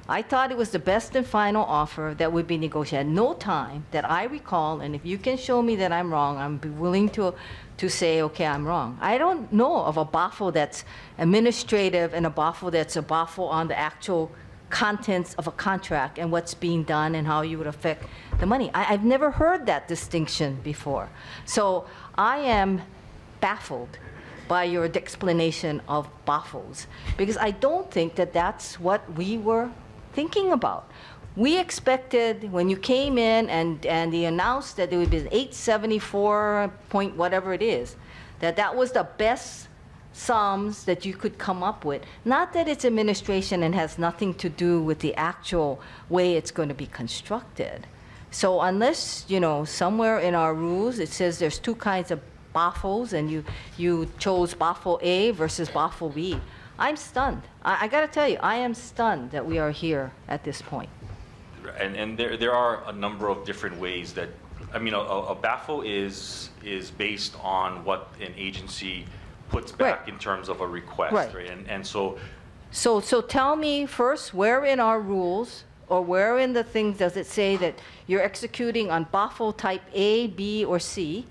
I thought it was the best and final offer that would be negotiated. At no time that I recall, and if you can show me that I'm wrong, I'm be willing to say, okay, I'm wrong. I don't know of a baffle that's administrative and a baffle that's a baffle on the actual contents of a contract and what's being done and how you would affect the money. I've never heard that distinction before. So I am baffled by your explanation of baffles, because I don't think that that's what we were thinking about. We expected when you came in and they announced that there would be 874 point whatever it is, that was the best sums that you could come up with. Not that it's administration and has nothing to do with the actual way it's going to be constructed. So unless, somewhere in our rules it says there's two kinds of baffles and you chose baffle A versus baffle B, I'm stunned. I got to tell you, I am stunned that we are here at this point. And there are a number of different ways that, a baffle is based on what an agency puts back in terms of a request, right? And so tell me first, where in our rules or where in the things does it say that you're executing on baffle type A, B, or C,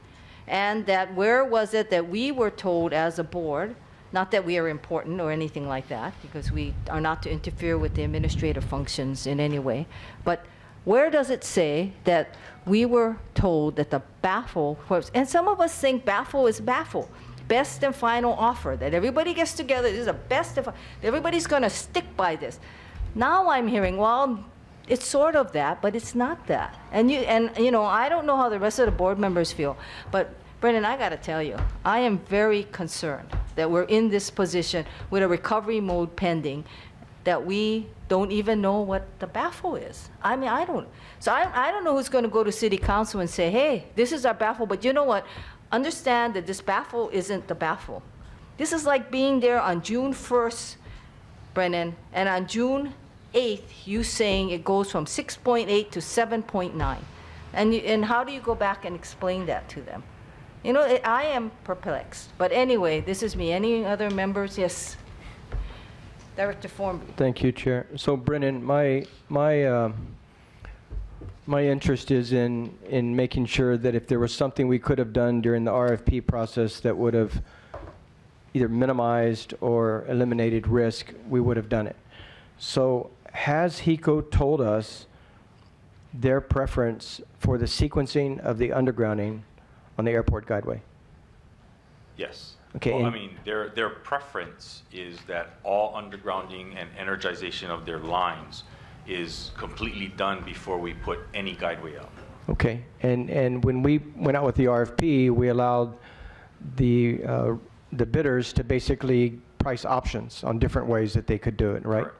and that where was it that we were told as a board, not that we are important or anything like that, because we are not to interfere with the administrative functions in any way, but where does it say that we were told that the baffle was, and some of us think baffle is baffle, best and final offer, that everybody gets together, this is the best of, everybody's going to stick by this. Now I'm hearing, well, it's sort of that, but it's not that. And I don't know how the rest of the board members feel, but Brendan, I got to tell you, I am very concerned that we're in this position with a recovery mode pending, that we don't even know what the baffle is. I don't know who's going to go to city council and say, hey, this is our baffle, but you know what? Understand that this baffle isn't the baffle. This is like being there on June 1st, Brennan, and on June 8th, you saying it goes from 6.8 to 7.9. And how do you go back and explain that to them? I am perplexed. But anyway, this is me. Any other members? Yes. Director Formby. Thank you, Chair. So, Brennan, my interest is in making sure that if there was something we could have done during the RFP process that would have either minimized or eliminated risk, we would have done it. So, has HECO told us their preference for the sequencing of the undergrounding on the airport guideway? yes. Okay. Well, their preference is that all undergrounding and energization of their lines is completely done before we put any guideway out. Okay. And when we went out with the RFP, we allowed the bidders to basically price options on different ways that they could do it, right? Correct.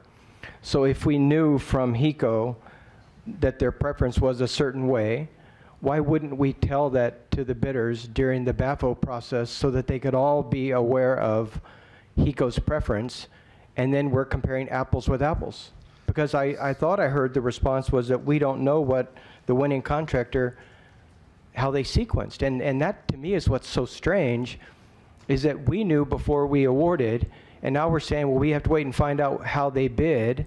So if we knew from HECO that their preference was a certain way, why wouldn't we tell that to the bidders during the BAFO process so that they could all be aware of HECO's preference, and then we're comparing apples with apples? Because I thought I heard the response was that we don't know what the winning contractor, how they sequenced. And that, to me, is what's so strange, is that we knew before we awarded, and now we're saying, well, we have to wait and find out how they bid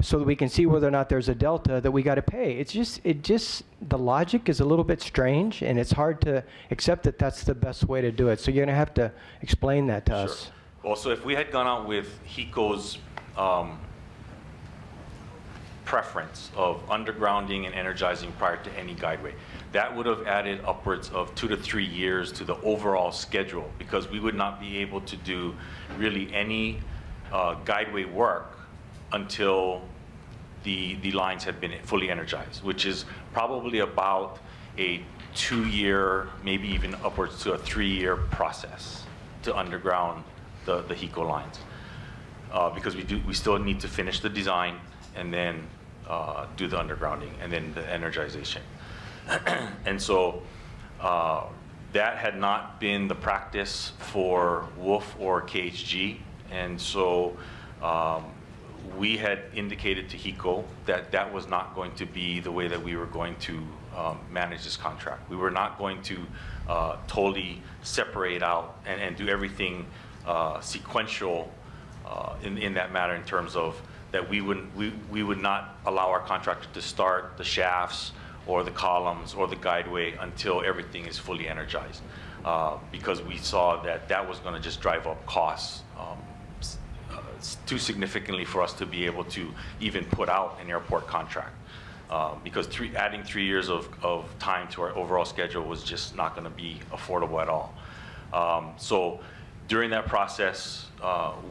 so that we can see whether or not there's a delta that we got to pay. The logic is a little bit strange, and it's hard to accept that that's the best way to do it. So you're going to have to explain that to us. Well, so if we had gone out with HECO's preference of undergrounding and energizing prior to any guideway, that would have added upwards of 2 to 3 years to the overall schedule, because we would not be able to do really any guideway work until the lines had been fully energized, which is probably about a 2-year, maybe even upwards to a 3-year process to underground the HECO lines, because we still need to finish the design and then do the undergrounding and then the energization. And so that had not been the practice for WOOF or KHG, and so we had indicated to HECO that that was not going to be the way that we were going to manage this contract. We were not going to totally separate out and do everything sequential in that matter, in terms of that we would not allow our contractor to start the shafts or the columns or the guideway until everything is fully energized, because we saw that that was going to just drive up costs too significantly for us to be able to even put out an airport contract, because adding 3 years of time to our overall schedule was just not going to be affordable at all. So during that process,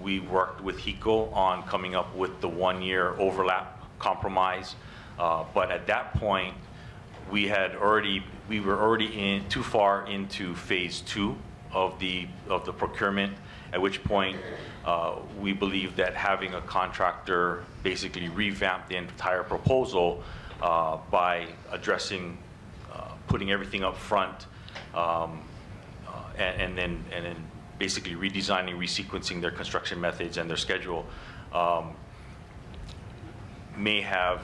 we worked with HECO on coming up with the 1-year overlap compromise, but at that point, we were already too far into phase 2 of the procurement, at which point we believed that having a contractor basically revamp the entire proposal by addressing, putting everything up front, and then basically redesigning, resequencing their construction methods and their schedule, may have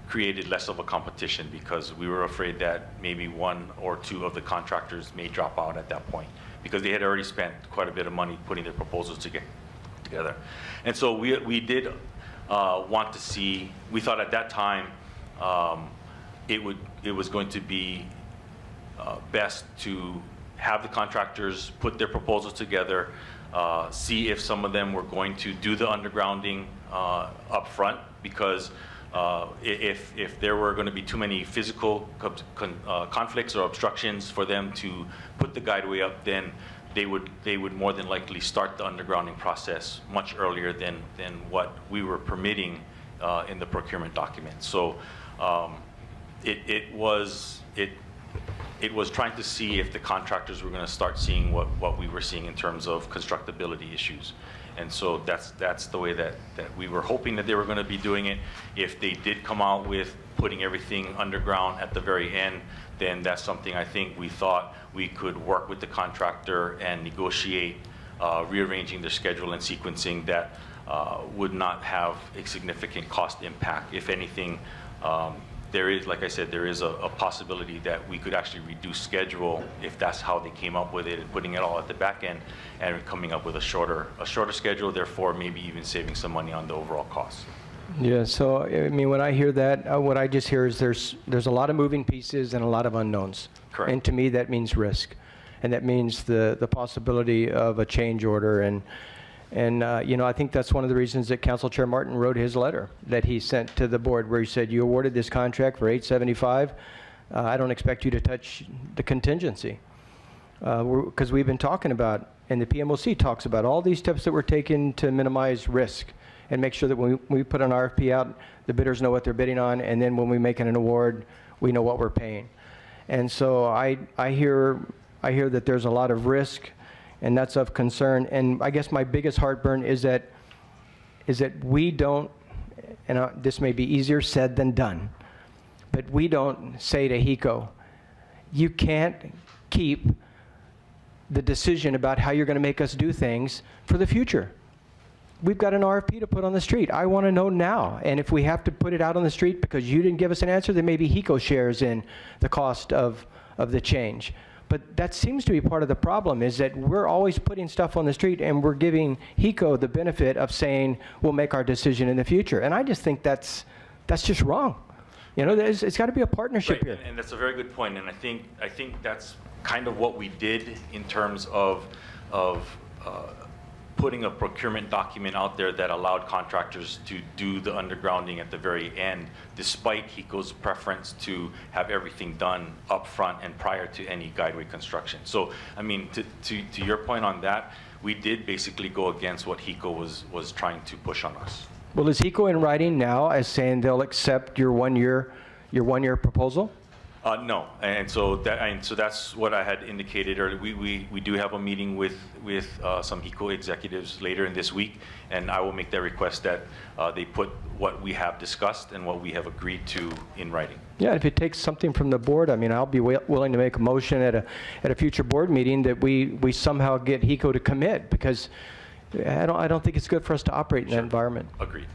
created less of a competition, because we were afraid that maybe 1 or 2 of the contractors may drop out at that point, because they had already spent quite a bit of money putting their proposals together. And so we did want to see, we thought at that time it was going to be best to have the contractors put their proposals together, see if some of them were going to do the undergrounding up front, because if there were going to be too many physical conflicts or obstructions for them to put the guideway up, then they would more than likely start the undergrounding process much earlier than what we were permitting in the procurement document. So it was trying to see if the contractors were going to start seeing what we were seeing in terms of constructability issues. And so that's the way that we were hoping that they were going to be doing it. If they did come out with putting everything underground at the very end, then that's something I think we thought we could work with the contractor and negotiate, rearranging their schedule and sequencing that would not have a significant cost impact. If anything, there is, like I said, there is a possibility that we could actually reduce schedule if that's how they came up with it, and putting it all at the back end and coming up with a shorter schedule, therefore maybe even saving some money on the overall cost. Yeah, so I mean, when I hear that, what I just hear is there's a lot of moving pieces and a lot of unknowns. Correct. And to me, that means risk, and that means the possibility of a change order. And you know, I think that's one of the reasons that Council Chair Martin wrote his letter that he sent to the board, where he said, you awarded this contract for $875. I don't expect you to touch the contingency. Because we've been talking about, and the PMOC talks about all these steps that were taken to minimize risk and make sure that when we put an RFP out, the bidders know what they're bidding on, and then when we make an award, we know what we're paying. And so I hear that there's a lot of risk, and that's of concern. And I guess my biggest heartburn is that we don't, and this may be easier said than done, but we don't say to HECO, you can't keep the decision about how you're going to make us do things for the future. We've got an RFP to put on the street. I want to know now. And if we have to put it out on the street because you didn't give us an answer, then maybe HECO shares in the cost of the change. But that seems to be part of the problem, is that we're always putting stuff on the street and we're giving HECO the benefit of saying we'll make our decision in the future. And I just think that's just wrong. You know, it's got to be a partnership here. And that's a very good point. And I think that's kind of what we did in terms of putting a procurement document out there that allowed contractors to do the undergrounding at the very end, despite HECO's preference to have everything done up front and prior to any guideway construction. So, I mean, to your point on that, we did basically go against what HECO was trying to push on us. Well, is HECO in writing now as saying they'll accept your one-year proposal? No, and so that's what I had indicated earlier. We do have a meeting with some HECO executives later in this week, and I will make that request that they put what we have discussed and what we have agreed to in writing. Yeah, if it takes something from the board, I mean, I'll be willing to make a motion at a future board meeting that we somehow get HECO to commit, because I don't think it's good for us to operate in that environment. Agreed.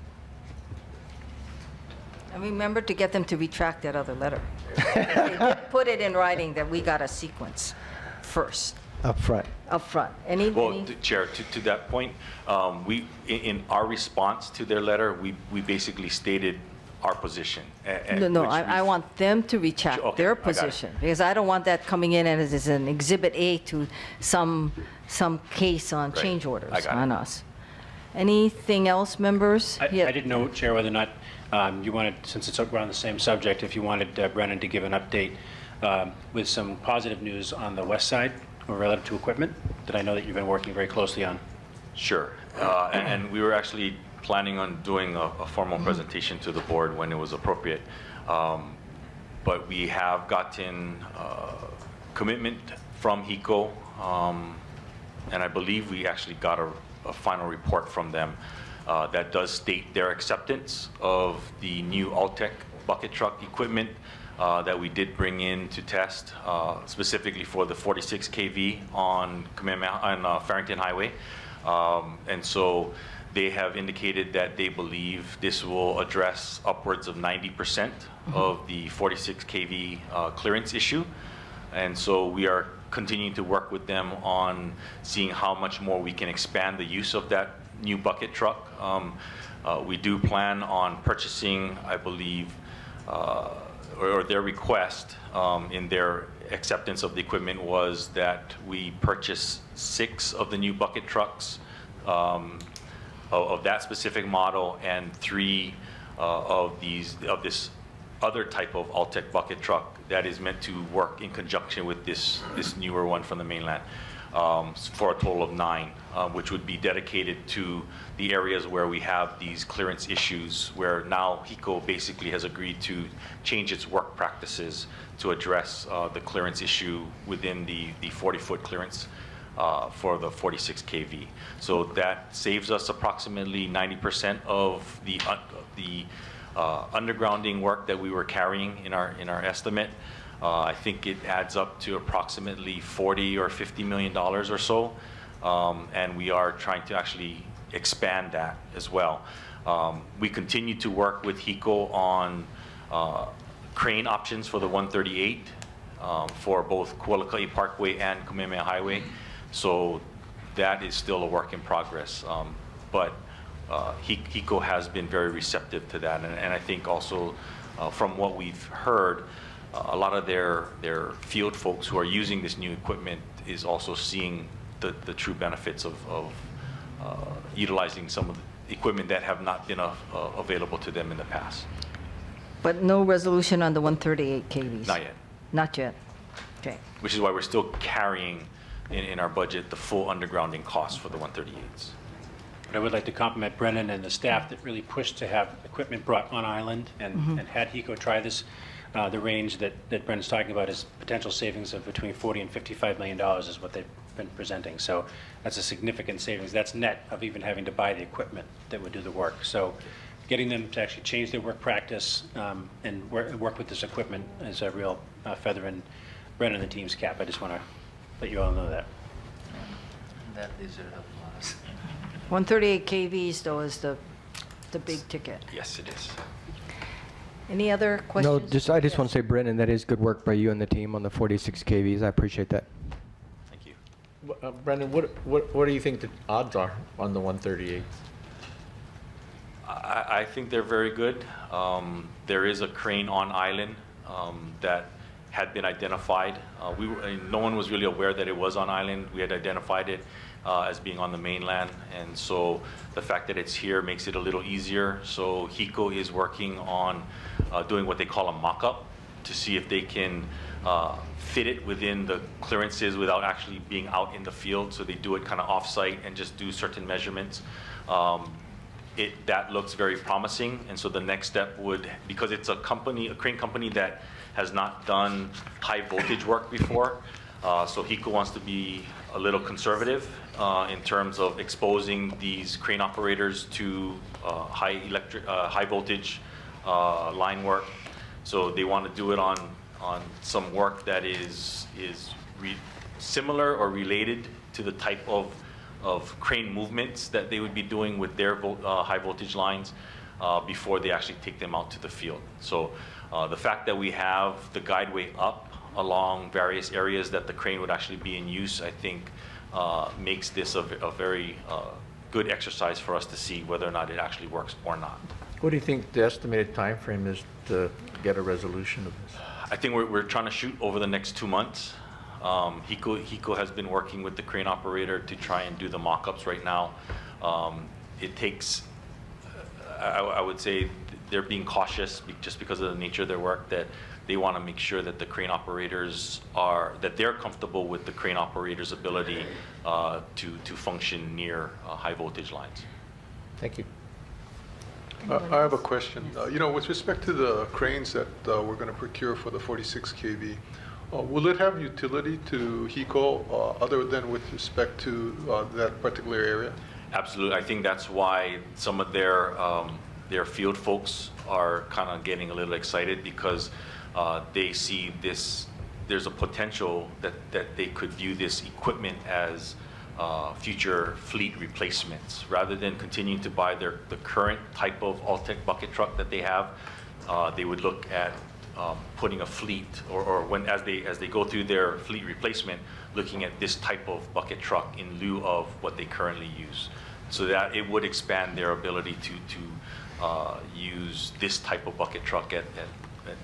And remember to get them to retract that other letter. They did put it in writing that we got a sequence first, Up front. up front. Any? Well, Chair, to that point, in our response to their letter, we basically stated our position. No, which I want them to retract Okay, their I got it. position, because I don't want that coming in as an Exhibit A to some case on Right. change orders I got it. on us. Anything else, members? I Yeah. didn't know, Chair, whether or not you wanted, since it's around the same subject, if you wanted Brennan to give an update with some positive news on the west side or relative to equipment that I know that you've been working very closely on. Sure. And we were actually planning on doing a formal presentation to the board when it was appropriate. But we have gotten commitment from HECO, and I believe we actually got a final report from them that does state their acceptance of the new Altec bucket truck equipment that we did bring in to test, specifically for the 46 kV on Farrington Highway. And so they have indicated that they believe this will address upwards of 90% of the 46 kV clearance issue. And so we are continuing to work with them on seeing how much more we can expand the use of that new bucket truck. We do plan on purchasing, I believe, or their request in their acceptance of the equipment was that we purchase 6 of the new bucket trucks of that specific model and 3 of this other type of Altec bucket truck that is meant to work in conjunction with this newer one from the mainland, for a total of 9, which would be dedicated to the areas where we have these clearance issues, where now HECO basically has agreed to change its work practices to address the clearance issue within the 40-foot clearance for the 46 kV. So that saves us approximately 90% of the undergrounding work that we were carrying in our estimate. I think it adds up to approximately $40 or $50 million or so, and we are trying to actually expand that as well. We continue to work with HECO on crane options for the 138 for both Kualaka'i Parkway and Kamehameha Highway, so that is still a work in progress. But HECO has been very receptive to that, and I think also from what we've heard, a lot of their field folks who are using this new equipment is also seeing the true benefits of utilizing some of the equipment that have not been available to them in the past. But no resolution on the 138 kVs? Not yet. Not yet. Okay. Which is why we're still carrying in our budget the full undergrounding costs for the 138s. But I would like to compliment Brennan and the staff that really pushed to have equipment brought on island and had HECO try this. The range that Brennan's talking about is potential savings of between $40 and $55 million is what they've been presenting. So that's a significant savings. That's net of even having to buy the equipment that would do the work. So getting them to actually change their work practice and work with this equipment is a real feather in Brennan and the team's cap. I just want to let you all know that. That deserves applause. 138 kVs, though, is the big ticket. Yes, it is. Any other No, questions? I just want to say, Brennan, that is good work by you and the team on the 46 kVs. I appreciate that. Thank you. Brendan, what do you think the odds are on the 138? I think they're very good. There is a crane on island that had been identified. No one was really aware that it was on island. We had identified it as being on the mainland, and so the fact that it's here makes it a little easier. So HECO is working on doing what they call a mock-up to see if they can fit it within the clearances without actually being out in the field. So they do it kind of off-site and just do certain measurements. That looks very promising, and so the next step would, because it's a crane company that has not done high voltage work before, so HECO wants to be a little conservative in terms of exposing these crane operators to high voltage line work. So they want to do it on some work that is similar or related to the type of crane movements that they would be doing with their high voltage lines before they actually take them out to the field. So The fact that we have the guideway up along various areas that the crane would actually be in use, I think, makes this a very good exercise for us to see whether or not it actually works or not. What do you think the estimated time frame is to get a resolution of this? I think we're trying to shoot over the next 2 months. HECO has been working with the crane operator to try and do the mock-ups right now. It takes, I would say they're being cautious just because of the nature of their work, that they want to make sure that the crane operators that they're comfortable with the crane operator's ability to function near high voltage lines. Thank you. I have a question. With respect to the cranes that we're going to procure for the 46 kV, will it have utility to HECO other than with respect to that particular area? Absolutely. I think that's why some of their field folks are kind of getting a little excited, because they see there's a potential that they could view this equipment as future fleet replacements. Rather than continuing to buy the current type of Altec bucket truck that they have, they would look at putting a fleet, or when as they go through their fleet replacement, looking at this type of bucket truck in lieu of what they currently use, so that it would expand their ability to use this type of bucket truck at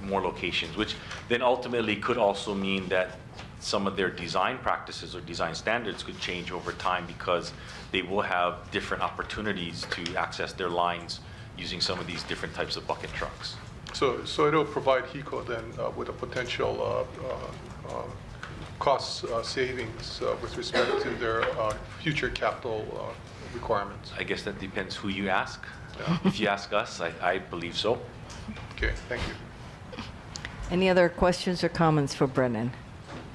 more locations, which then ultimately could also mean that some of their design practices or design standards could change over time, because they will have different opportunities to access their lines using some of these different types of bucket trucks. So it'll provide HECO then with a potential cost savings with respect to their future capital requirements. I guess that depends who you ask. If you ask us, I believe so. Okay, thank you. Any other questions or comments for Brennan?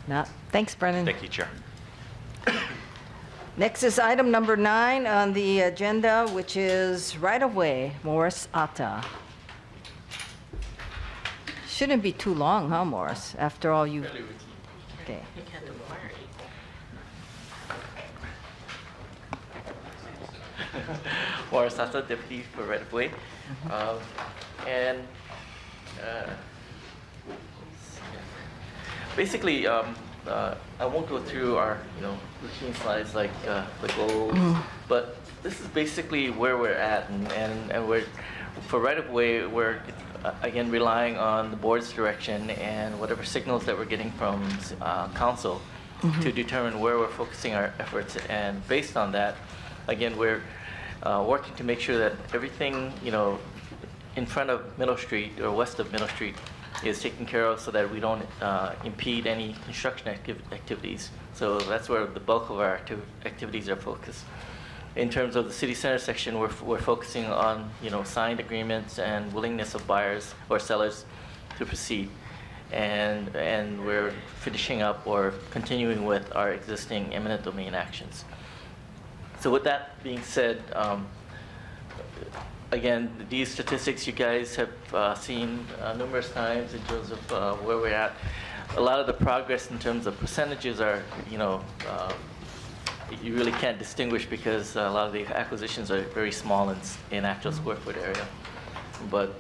Not? Thanks, Brennan. Thank you, Chair. Next is item number 9 on the agenda, which is right-of-way, Morris Atta. Shouldn't be too long, huh, Morris? After all you... Okay. Morris Atta, Deputy for Right of Way. Basically, I won't go through our routine slides like the goals, but this is basically where we're at, and we're for right of way, we're again relying on the board's direction and whatever signals that we're getting from council to determine where we're focusing our efforts, and based on that, again we're working to make sure that everything in front of Middle Street or west of Middle Street is taken care of, so that we don't impede any construction activities. So that's where the bulk of our activities are focused. In terms of the city center section, we're focusing on signed agreements and willingness of buyers or sellers to proceed, and we're finishing up or continuing with our existing eminent domain actions. So with that being said, again, these statistics you guys have seen numerous times in terms of where we're at. A lot of the progress in terms of percentages are, you really can't distinguish, because a lot of the acquisitions are very small in actual square foot area. But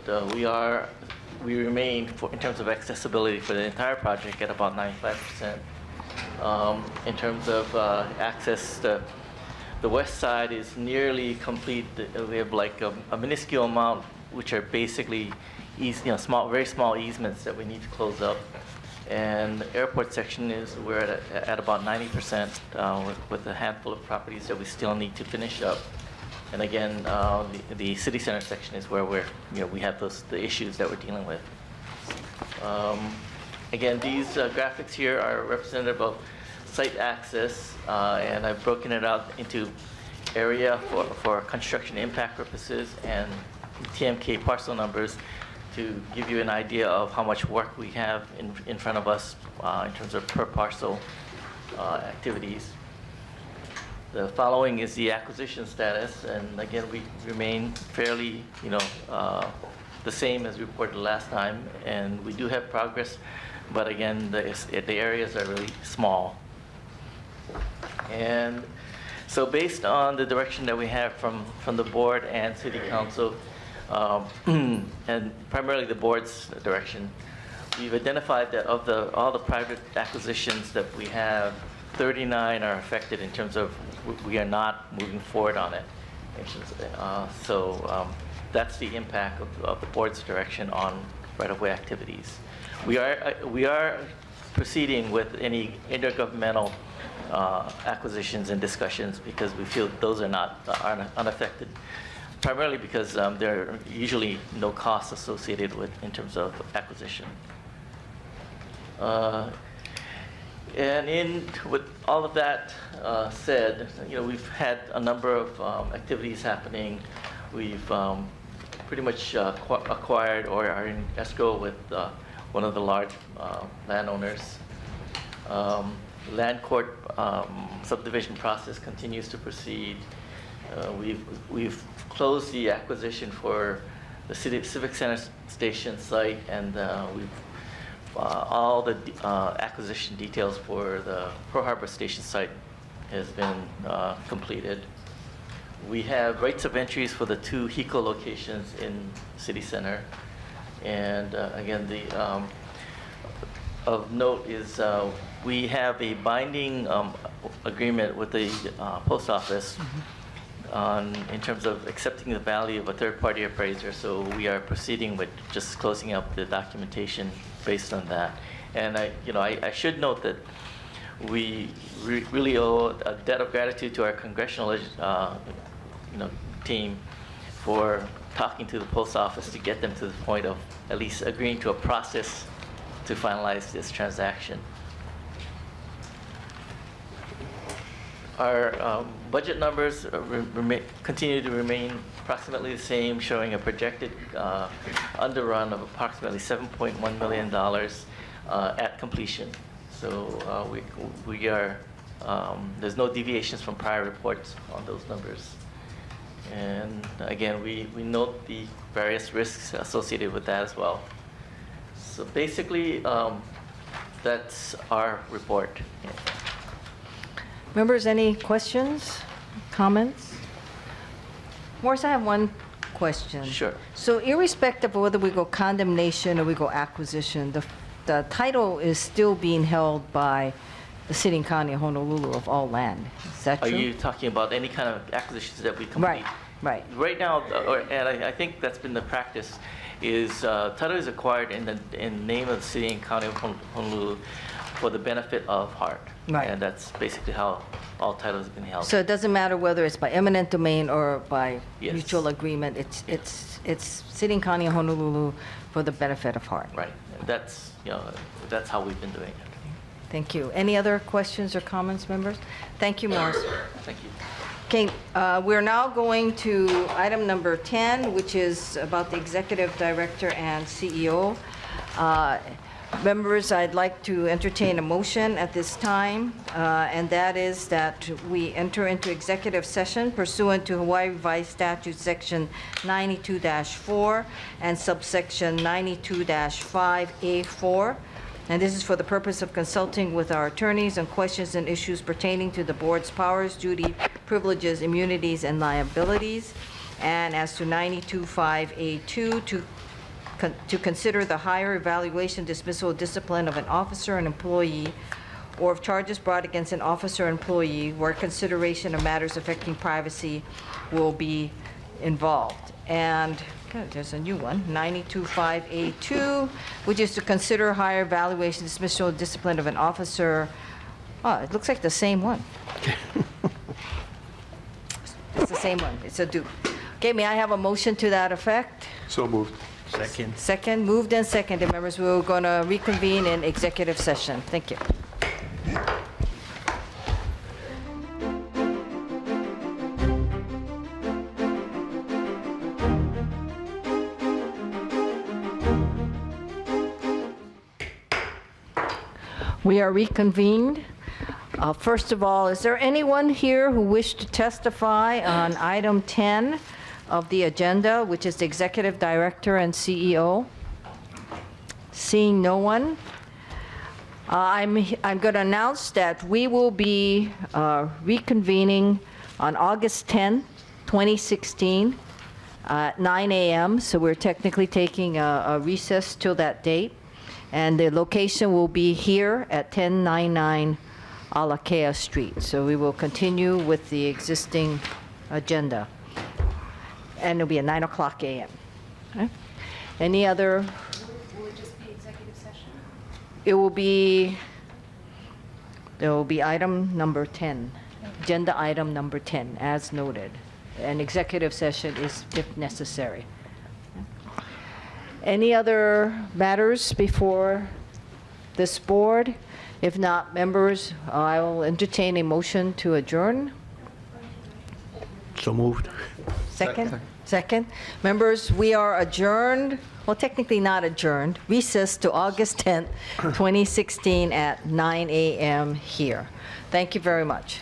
we remain, in terms of accessibility for the entire project, at about 95%. In terms of access, the west side is nearly complete. We have like a minuscule amount, which are basically very small easements that we need to close up. And the airport section we're at about 90% with a handful of properties that we still need to finish up. And again, the city center section is where we have the issues that we're dealing with. Again, these graphics here are representative of site access, and I've broken it out into area for construction impact purposes and TMK parcel numbers to give you an idea of how much work we have in front of us in terms of per parcel activities. The following is the acquisition status, and again, we remain fairly, the same as reported last time, and we do have progress, but again, the areas are really small. And so based on the direction that we have from the board and city council, and primarily the board's direction. We've identified that of all the private acquisitions that we have, 39 are affected in terms of we are not moving forward on it. So that's the impact of the board's direction on right-of-way activities. We are proceeding with any intergovernmental acquisitions and discussions because we feel those are unaffected, primarily because there are usually no costs associated with in terms of acquisition. And with all of that said, we've had a number of activities happening. We've pretty much acquired or are in escrow with one of the large landowners. Land court subdivision process continues to proceed. We've closed the acquisition for the Civic Center Station site, and we've all the acquisition details for the Pearl Harbor Station site has been completed. We have rights of entries for the 2 HECO locations in City Center. And again, of note is we have a binding agreement with the post office in terms of accepting the value of a third-party appraiser. So we are proceeding with just closing up the documentation based on that. And I should note that we really owe a debt of gratitude to our congressional team for talking to the post office to get them to the point of at least agreeing to a process to finalize this transaction. Our budget numbers continue to remain approximately the same, showing a projected underrun of approximately $7.1 million at completion. So we are, there's no deviations from prior reports on those numbers. And again, we note the various risks associated with that as well. So basically, that's our report. Members, any questions, comments? Morris, I have one question. Sure. So irrespective of whether we go condemnation or we go acquisition, the title is still being held by the City and County of Honolulu of all land. Is that true? Are you talking about any kind of acquisitions that we complete? Right. Right now, and I think that's been the practice, is title is acquired in the name of the City and County of Honolulu for the benefit of HART. Right. And that's basically how all titles have been held. So it doesn't matter whether it's by eminent domain or by Yes. mutual agreement, it's City and County of Honolulu for the benefit of HART. Right. That's how we've been doing it. Thank you. Any other questions or comments, members? Thank you, Morris. Thank you. Okay, we're now going to item number 10, which is about the Executive Director and CEO. Members, I'd like to entertain a motion at this time, and that is that we enter into executive session pursuant to Hawaii Revised Statute Section 92-4 and subsection 92-5A4. And this is for the purpose of consulting with our attorneys on questions and issues pertaining to the board's powers, duty, privileges, immunities, and liabilities. And as to 92-5A2, to consider the hire, evaluation, dismissal, or discipline of an officer, an employee, or of charges brought against an officer or employee where consideration of matters affecting privacy will be involved. And okay, there's a new one, 92-5A2, which is to consider hire, evaluation, dismissal, or discipline of an officer. Oh, it looks like the same one. It's the same one. It's a dupe. Okay, may I have a motion to that effect? So moved. Second, moved and seconded, members. We're going to reconvene in executive session. Thank you. We are reconvened. First of all, is there anyone here who wished to testify on item 10 of the agenda, which is the Executive Director and CEO? Seeing no one, I'm going to announce that we will be reconvening on August 10, 2016, at 9 a.m., so we're technically taking a recess till that date. And the location will be here at 1099 Alakea Street. So we will continue with the existing agenda. And it'll be at 9 o'clock a.m. Okay? Any other? Will it just be executive session? It will be, there will be item number 10, agenda item number 10, as noted. An executive session is if necessary. Any other matters before this board? If not, members, I will entertain a motion to adjourn. So moved. Second? Second. Members, we are adjourned, well, technically not adjourned, recessed to August 10th, 2016 at 9 a.m. here. Thank you very much.